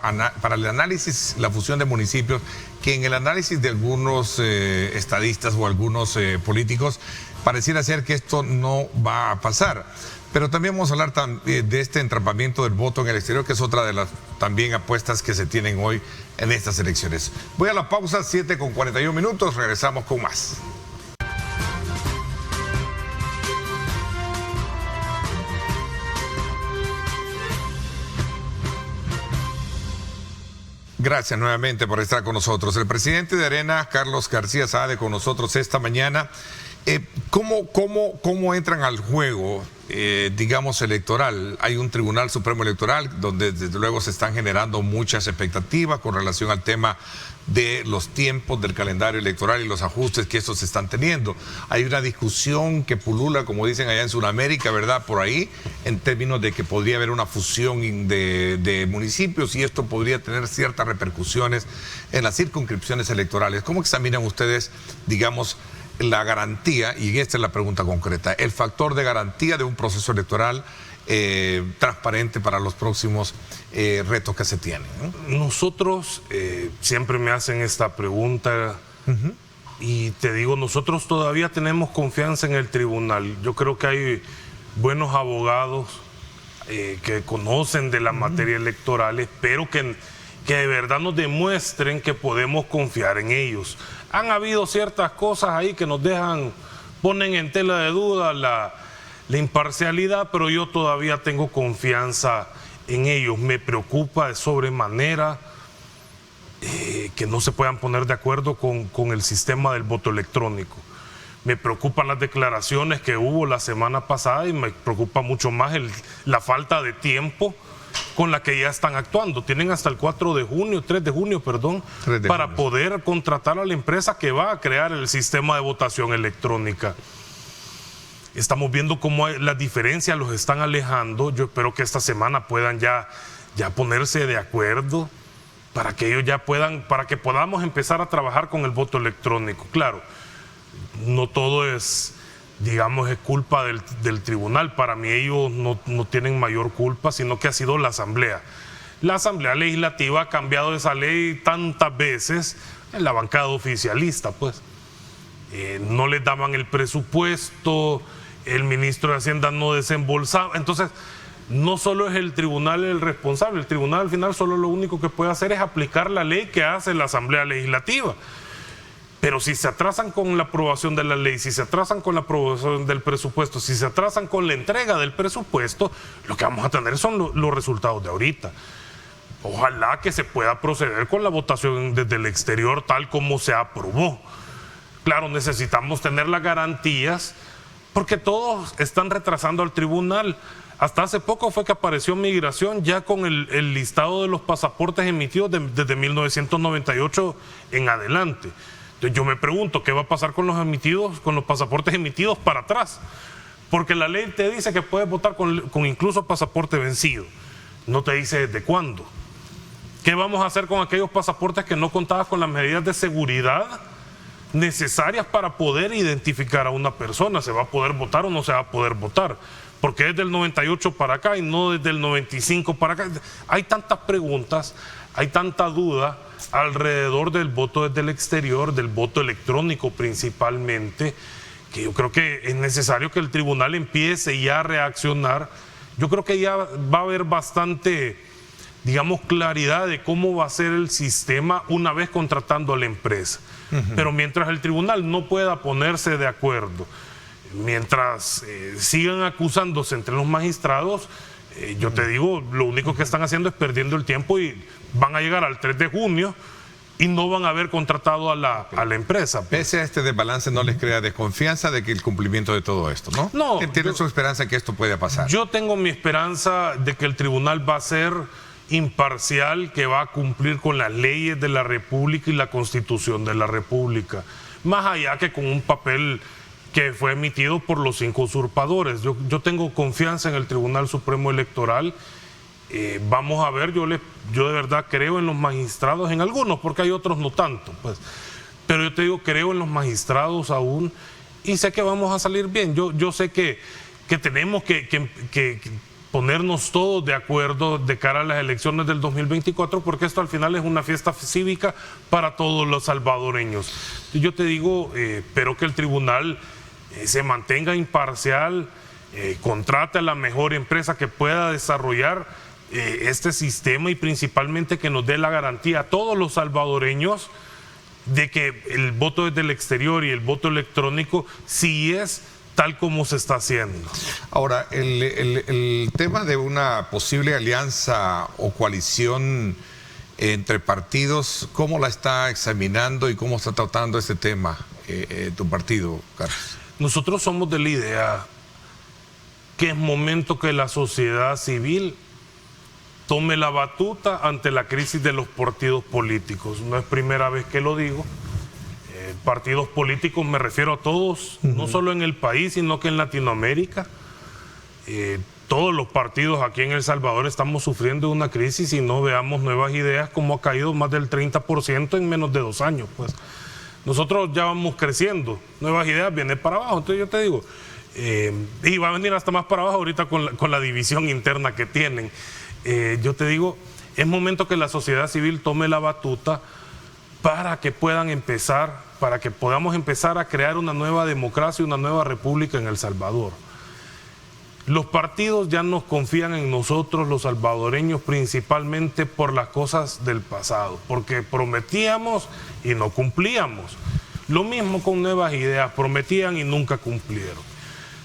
el análisis, la fusión de municipios, que en el análisis de algunos estadistas o algunos políticos, pareciera ser que esto no va a pasar. Pero también vamos a hablar de este entrampamiento del voto en el exterior, que es otra de las también apuestas que se tienen hoy en estas elecciones. Voy a la pausa, 7:41, regresamos con más. Gracias nuevamente por estar con nosotros. El presidente de Arena, Carlos García Saade, con nosotros esta mañana. ¿Cómo entran al juego, digamos, electoral? Hay un Tribunal Supremo Electoral donde desde luego se están generando muchas expectativas con relación al tema de los tiempos del calendario electoral y los ajustes que estos están teniendo. Hay una discusión que pulula, como dicen allá en Sudamérica, ¿verdad?, por ahí, en términos de que podría haber una fusión de municipios y esto podría tener ciertas repercusiones en las circunscripciones electorales. ¿Cómo examinan ustedes, digamos, la garantía, y esta es la pregunta concreta, el factor de garantía de un proceso electoral transparente para los próximos retos que se tienen, ¿no? Nosotros, siempre me hacen esta pregunta, y te digo, nosotros todavía tenemos confianza en el tribunal. Yo creo que hay buenos abogados que conocen de la materia electoral. Espero que que de verdad nos demuestren que podemos confiar en ellos. Han habido ciertas cosas ahí que nos ponen en tela de duda la imparcialidad, pero yo todavía tengo confianza en ellos. Me preocupa de sobremanera que no se puedan poner de acuerdo con el sistema del voto electrónico. Me preocupan las declaraciones que hubo la semana pasada y me preocupa mucho más la falta de tiempo con la que ya están actuando. Tienen hasta el 3 de junio, para poder contratar a la empresa que va a crear el sistema de votación electrónica. Estamos viendo cómo las diferencias los están alejando. Yo espero que esta semana puedan ya ponerse de acuerdo para que ellos para que podamos empezar a trabajar con el voto electrónico. Claro, no todo es culpa del tribunal. Para mí ellos no tienen mayor culpa, sino que ha sido la Asamblea. La Asamblea Legislativa ha cambiado esa ley tantas veces en la bancada oficialista, pues. No les daban el presupuesto, el ministro de Hacienda no desembolsaba. Entonces, no solo es el tribunal el responsable, el tribunal al final solo lo único que puede hacer es aplicar la ley que hace la Asamblea Legislativa. Pero si se atrasan con la aprobación de la ley, si se atrasan con la aprobación del presupuesto, si se atrasan con la entrega del presupuesto, lo que vamos a tener son los resultados de ahorita. Ojalá que se pueda proceder con la votación desde el exterior tal como se aprobó. Claro, necesitamos tener las garantías porque todos están retrasando al tribunal. Hasta hace poco fue que apareció Migración ya con el listado de los pasaportes emitidos desde 1998 en adelante. Entonces yo me pregunto, ¿qué va a pasar con los pasaportes emitidos para atrás? Porque la ley te dice que puedes votar con incluso pasaporte vencido. No te dice desde cuándo. ¿Qué vamos a hacer con aquellos pasaportes que no contaban con las medidas de seguridad necesarias para poder identificar a una persona? ¿Se va a poder votar o no se va a poder votar? Porque es del 98 para acá y no desde el 95 para acá. Hay tantas preguntas, hay tanta duda alrededor del voto desde el exterior, del voto electrónico principalmente, que yo creo que es necesario que el tribunal empiece ya a reaccionar. Yo creo que ya va a haber bastante, claridad de cómo va a ser el sistema una vez contratando a la empresa. Pero mientras el tribunal no pueda ponerse de acuerdo, mientras sigan acusándose entre los magistrados, yo te digo, lo único que están haciendo es perdiendo el tiempo y van a llegar al 3 de junio y no van a haber contratado a la empresa. Pese a este desbalance, no les crea desconfianza de que el cumplimiento de todo esto, ¿no? No. ¿Tienen su esperanza que esto pueda pasar? Yo tengo mi esperanza de que el tribunal va a ser imparcial, que va a cumplir con las leyes de la República y la Constitución de la República, más allá que con un papel que fue emitido por los 5 usurpadores. Yo tengo confianza en el Tribunal Supremo Electoral. Vamos a ver, yo de verdad creo en los magistrados, en algunos, porque hay otros no tanto, pues. Pero yo te digo, creo en los magistrados aún y sé que vamos a salir bien. Yo sé que tenemos que ponernos todos de acuerdo de cara a las elecciones del 2024, porque esto al final es una fiesta cívica para todos los salvadoreños. Yo te digo, espero que el tribunal se mantenga imparcial, contrate a la mejor empresa que pueda desarrollar este sistema y principalmente que nos dé la garantía a todos los salvadoreños de que el voto desde el exterior y el voto electrónico sí es tal como se está haciendo. Ahora, el tema de una posible alianza o coalición entre partidos, ¿cómo la está examinando y cómo está tratando este tema tu partido, Carlos? Nosotros somos de la idea que es momento que la sociedad civil tome la batuta ante la crisis de los partidos políticos. No es primera vez que lo digo. Partidos políticos me refiero a todos, no solo en el país, sino que en Latinoamérica. Todos los partidos aquí en El Salvador estamos sufriendo una crisis y no veamos nuevas ideas, como ha caído más del 30% en menos de 2 años. Pues nosotros ya vamos creciendo, nuevas ideas vienen para abajo. Entonces yo te digo, y va a venir hasta más para abajo ahorita con la división interna que tienen. Yo te digo, es momento que la sociedad civil tome la batuta para que podamos empezar a crear una nueva democracia, una nueva república en El Salvador. Los partidos ya nos confían en nosotros, los salvadoreños, principalmente por las cosas del pasado, porque prometíamos y no cumplíamos. Lo mismo con Nuevas Ideas, prometían y nunca cumplieron.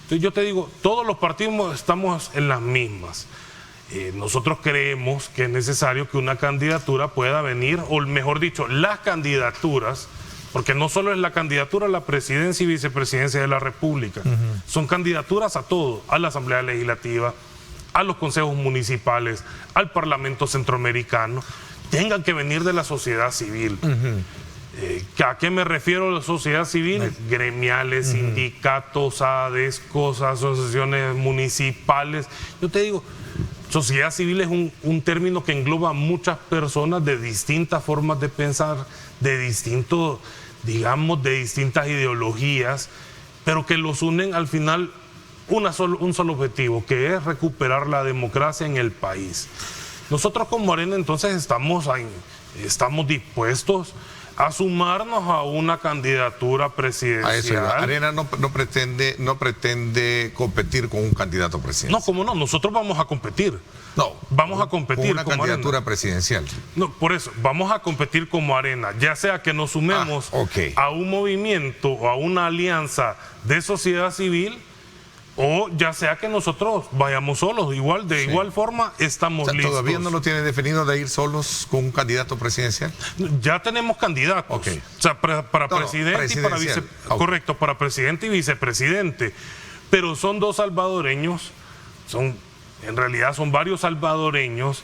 Entonces yo te digo, todos los partidos estamos en las mismas. Nosotros creemos que es necesario que una candidatura pueda venir, o mejor dicho, las candidaturas, porque no solo es la candidatura a la presidencia y vicepresidencia de la República, son candidaturas a todo, a la Asamblea Legislativa, a los consejos municipales, al Parlamento Centroamericano, tengan que venir de la sociedad civil. ¿A qué me refiero a la sociedad civil? Gremiales, sindicatos, ADESCOS, asociaciones municipales. Yo te digo, sociedad civil es un término que engloba a muchas personas de distintas formas de pensar, de distintas ideologías, pero que los unen al final un solo objetivo, que es recuperar la democracia en el país. Nosotros con Morena entonces estamos dispuestos a sumarnos a una candidatura presidencial. A eso, Arena no pretende competir con un candidato presidencial. No, ¿cómo no? Nosotros vamos a competir. No, vamos a competir con una candidatura Arena presidencial. No, por eso, vamos a competir como Arena, ya sea que nos sumemos a un movimiento o a una alianza de sociedad civil, o ya sea que nosotros vayamos solos, igual forma estamos listos. ¿Todavía no lo tiene definido de ir solos con un candidato presidencial? Ya tenemos candidatos. O sea, para presidente y para vicepresidente. Correcto, para presidente y vicepresidente. Pero son dos salvadoreños, en realidad son varios salvadoreños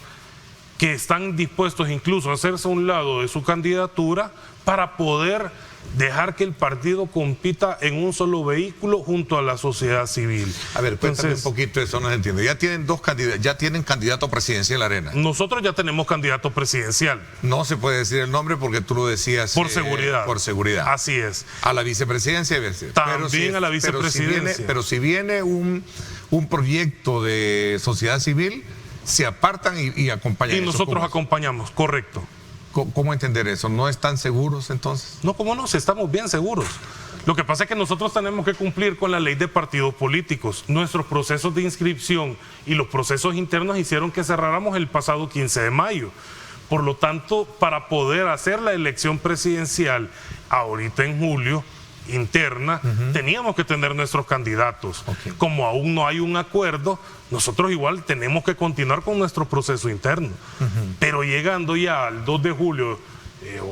que están dispuestos incluso a hacerse a un lado de su candidatura para poder dejar que el partido compita en un solo vehículo junto a la sociedad civil. A ver, cuéntame un poquito eso, no se entiende. Ya tienen candidato presidencial Arena. Nosotros ya tenemos candidato presidencial. No se puede decir el nombre porque tú lo decías. Por seguridad. Por seguridad. Así es. A la vicepresidencia. También a la vicepresidencia. Pero si viene un proyecto de sociedad civil, se apartan y acompañan. Y nosotros acompañamos, correcto. ¿Cómo entender eso? ¿No están seguros entonces? No, ¿cómo no? Si estamos bien seguros. Lo que pasa es que nosotros tenemos que cumplir con la ley de partidos políticos. Nuestros procesos de inscripción y los procesos internos hicieron que cerráramos el pasado 15 de mayo. Por lo tanto, para poder hacer la elección presidencial ahorita en julio, interna, teníamos que tener nuestros candidatos. Como aún no hay un acuerdo, nosotros igual tenemos que continuar con nuestro proceso interno. Pero llegando ya al 2 de julio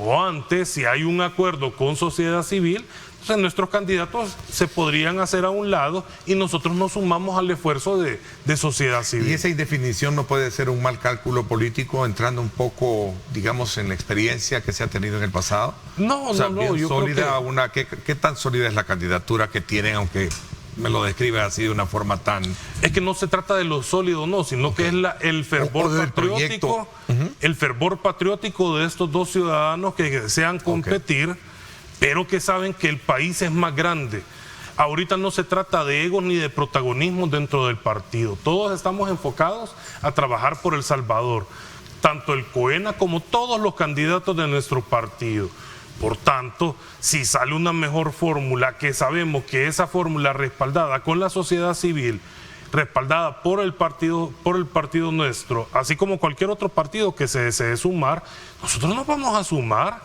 o antes, si hay un acuerdo con sociedad civil, entonces nuestros candidatos se podrían hacer a un lado y nosotros nos sumamos al esfuerzo de sociedad civil. ¿Y esa indefinición no puede ser un mal cálculo político, entrando un poco, digamos, en la experiencia que se ha tenido en el pasado? No, o sea, no, yo sólida, creo que... ¿Qué tan sólida es la candidatura que tienen, aunque me lo describe así de una forma tan... Es que no se trata de lo sólido, no, sino que es el fervor patriótico, el fervor patriótico de estos dos ciudadanos que desean competir, pero que saben que el país es más grande. Ahorita no se trata de egos ni de protagonismo dentro del partido. Todos estamos enfocados a trabajar por El Salvador, tanto el COENA como todos los candidatos de nuestro partido. Por tanto, si sale una mejor fórmula, que sabemos que esa fórmula respaldada con la sociedad civil, respaldada por el partido nuestro, así como cualquier otro partido que se desee sumar, nosotros nos vamos a sumar.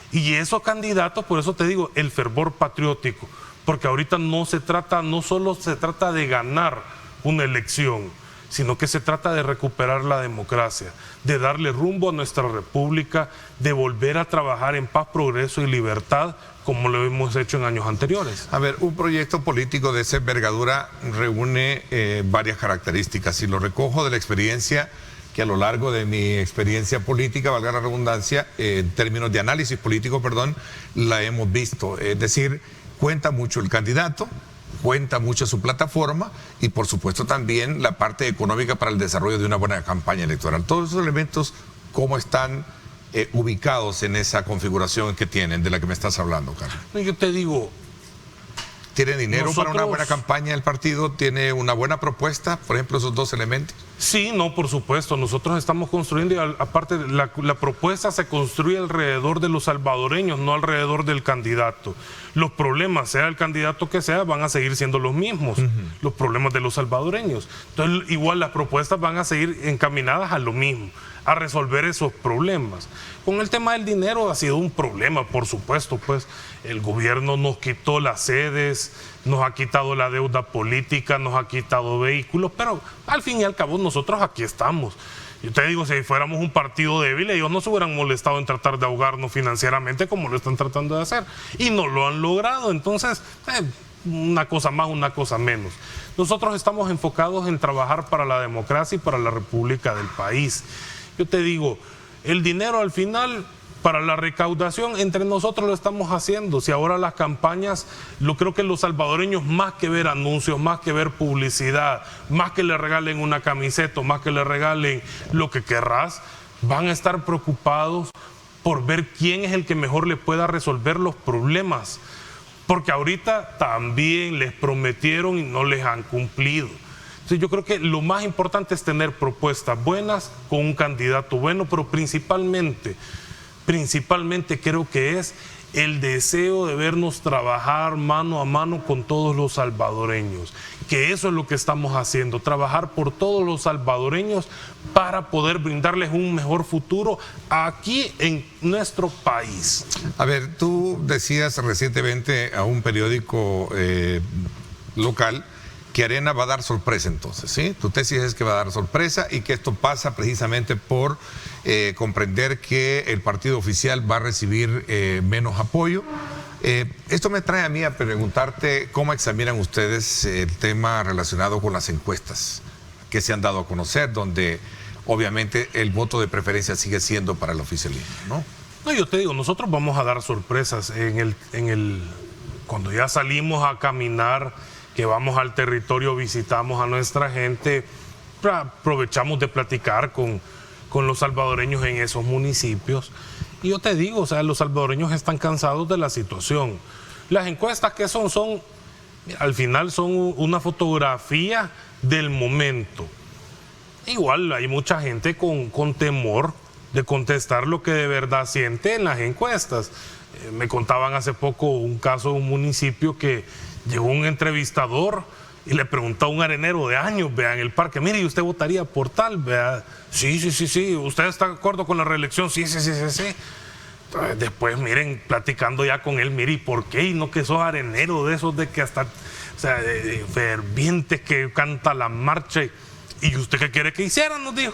Y esos candidatos, por eso te digo, el fervor patriótico, porque ahorita no solo se trata de ganar una elección, sino que se trata de recuperar la democracia, de darle rumbo a nuestra república, de volver a trabajar en paz, progreso y libertad, como lo hemos hecho en años anteriores. A ver, un proyecto político de esa envergadura reúne varias características, y lo recojo de la experiencia que a lo largo de mi experiencia política, valga la redundancia, en términos de análisis político, la hemos visto. Es decir, cuenta mucho el candidato, cuenta mucho su plataforma y por supuesto también la parte económica para el desarrollo de una buena campaña electoral. Todos esos elementos, ¿cómo están ubicados en esa configuración que tienen, de la que me estás hablando, Carlos? Yo te digo, ¿Tiene dinero para una buena campaña del partido? ¿Tiene una buena propuesta? Por ejemplo, esos dos elementos. Sí, no, por supuesto. Nosotros estamos construyendo, y aparte la propuesta se construye alrededor de los salvadoreños, no alrededor del candidato. Los problemas, sea el candidato que sea, van a seguir siendo los mismos, los problemas de los salvadoreños. Entonces, igual las propuestas van a seguir encaminadas a lo mismo, a resolver esos problemas. Con el tema del dinero ha sido un problema, por supuesto, pues el gobierno nos quitó las sedes, nos ha quitado la deuda política, nos ha quitado vehículos, pero al fin y al cabo nosotros aquí estamos. Yo te digo, si fuéramos un partido débil, ellos no se hubieran molestado en tratar de ahogarnos financieramente como lo están tratando de hacer, y no lo han logrado. Entonces, una cosa más, una cosa menos. Nosotros estamos enfocados en trabajar para la democracia y para la república del país. Yo te digo, el dinero al final, para la recaudación, entre nosotros lo estamos haciendo. Si ahora las campañas, creo que los salvadoreños, más que ver anuncios, más que ver publicidad, más que le regalen una camiseta, más que le regalen lo que querrás, van a estar preocupados por ver quién es el que mejor le pueda resolver los problemas. Porque ahorita también les prometieron y no les han cumplido. Entonces yo creo que lo más importante es tener propuestas buenas con un candidato bueno, pero principalmente creo que es el deseo de vernos trabajar mano a mano con todos los salvadoreños, que eso es lo que estamos haciendo, trabajar por todos los salvadoreños para poder brindarles un mejor futuro aquí en nuestro país. A ver, tú decías recientemente a un periódico local que Arena va a dar sorpresa entonces, ¿sí? Tu tesis es que va a dar sorpresa y que esto pasa precisamente por comprender que el partido oficial va a recibir menos apoyo. Esto me trae a mí a preguntarte cómo examinan ustedes el tema relacionado con las encuestas que se han dado a conocer, donde obviamente el voto de preferencia sigue siendo para el oficialismo, ¿no? No, yo te digo, nosotros vamos a dar sorpresas cuando ya salimos a caminar, que vamos al territorio, visitamos a nuestra gente, aprovechamos de platicar con los salvadoreños en esos municipios. Y yo te digo, o sea, los salvadoreños están cansados de la situación. Las encuestas que son al final son una fotografía del momento. Igual hay mucha gente con temor de contestar lo que de verdad siente en las encuestas. Me contaban hace poco un caso de un municipio que llegó un entrevistador y le preguntó a un arenero de años, vea, en el parque, mire, ¿y usted votaría por tal? Vea, sí, ¿usted está de acuerdo con la reelección? Sí. Entonces, después, miren, platicando ya con él, mire, ¿y por qué? Y no que sos arenero de esos de que hasta, o sea, de fervientes que canta la marcha. ¿Y usted qué quiere que hiciera? Nos dijo.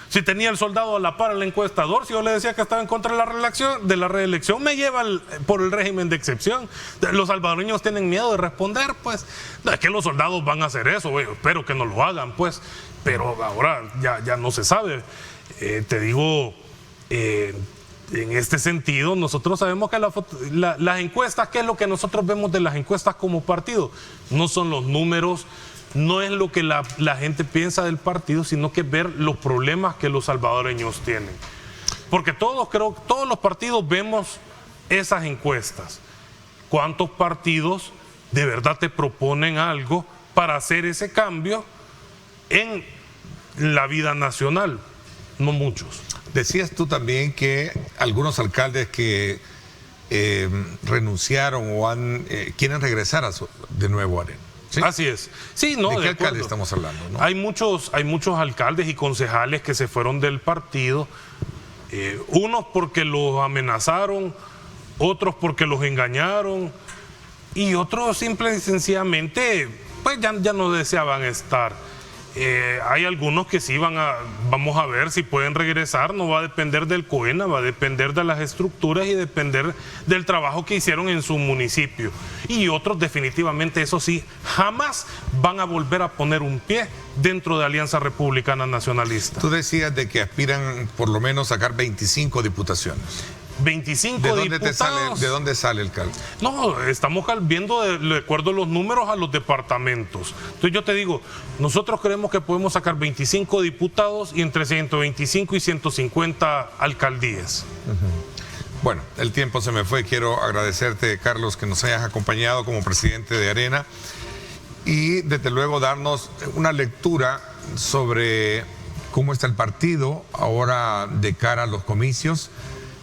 Si tenía el soldado a la par al encuestador, si yo le decía que estaba en contra de la reelección, me lleva por el régimen de excepción. Los salvadoreños tienen miedo de responder, pues. No es que los soldados van a hacer eso, espero que no lo hagan, pues. Pero ahora ya no se sabe. Te digo, en este sentido, nosotros sabemos que las encuestas, ¿qué es lo que nosotros vemos de las encuestas como partido? No son los números, no es lo que la gente piensa del partido, sino que ver los problemas que los salvadoreños tienen. Porque todos los partidos vemos esas encuestas. ¿Cuántos partidos de verdad te proponen algo para hacer ese cambio en la vida nacional? No muchos. Decías tú también que algunos alcaldes que renunciaron o quieren regresar de nuevo a Arena. ¿Sí? Así es. Sí, no, ¿De qué alcalde estamos hablando? ¿No? Hay muchos alcaldes y concejales que se fueron del partido, unos porque los amenazaron, otros porque los engañaron y otros simple y sencillamente pues ya no deseaban estar. Hay algunos que sí vamos a ver si pueden regresar, no va a depender del COENA, va a depender de las estructuras y depender del trabajo que hicieron en su municipio. Y otros definitivamente, eso sí, jamás van a volver a poner un pie dentro de Alianza Republicana Nacionalista. Tú decías de que aspiran por lo menos sacar 25 diputaciones. 25 diputados. ¿De dónde sale el cálculo? No, estamos viendo de acuerdo a los números a los departamentos. Entonces yo te digo, nosotros creemos que podemos sacar 25 diputados y entre 125 y 150 alcaldías. Bueno, el tiempo se me fue. Quiero agradecerte, Carlos, que nos hayas acompañado como presidente de Arena y desde luego darnos una lectura sobre cómo está el partido ahora de cara a los comicios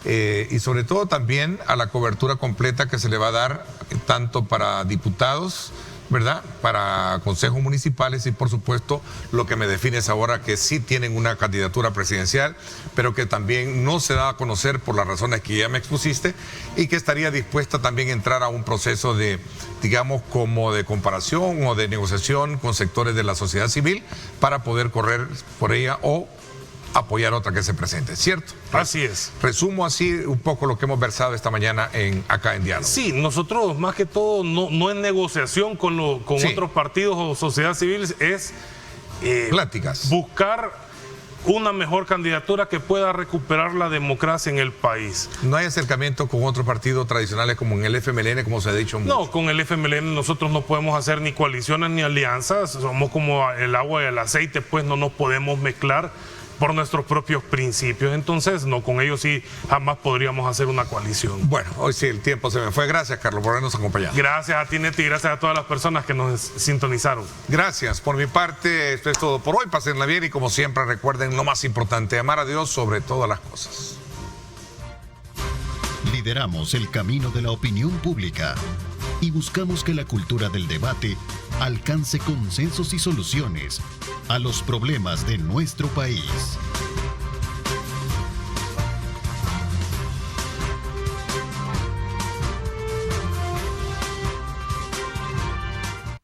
y sobre todo también a la cobertura completa que se le va a dar tanto para diputados, ¿verdad?, para consejos municipales y por supuesto lo que me define es ahora que sí tienen una candidatura presidencial, pero que también no se da a conocer por las razones que ya me expusiste y que estaría dispuesta también a entrar a un proceso de, digamos, como de comparación o de negociación con sectores de la sociedad civil para poder correr por ella o apoyar otra que se presente, ¿cierto? Así es. Resumo así un poco lo que hemos versado esta mañana acá en Diálogo. Sí, nosotros más que todo no en negociación con Sí. otros partidos o sociedad civil, es pláticas. buscar una mejor candidatura que pueda recuperar la democracia en el país. No hay acercamiento con otros partidos tradicionales como en el FMLN, como se ha dicho mucho. No, con el FMLN nosotros no podemos hacer ni coaliciones ni alianzas, somos como el agua y el aceite, pues no nos podemos mezclar por nuestros propios principios. Entonces, no, con ellos sí jamás podríamos hacer una coalición. Bueno, hoy sí el tiempo se me fue. Gracias, Carlos, por habernos acompañado. Gracias a ti, Neti, gracias a todas las personas que nos sintonizaron. Gracias. Por mi parte, esto es todo por hoy. Pásenla bien y como siempre recuerden lo más importante, amar a Dios sobre todas las cosas. Lideramos el camino de la opinión pública y buscamos que la cultura del debate alcance consensos y soluciones a los problemas de nuestro país.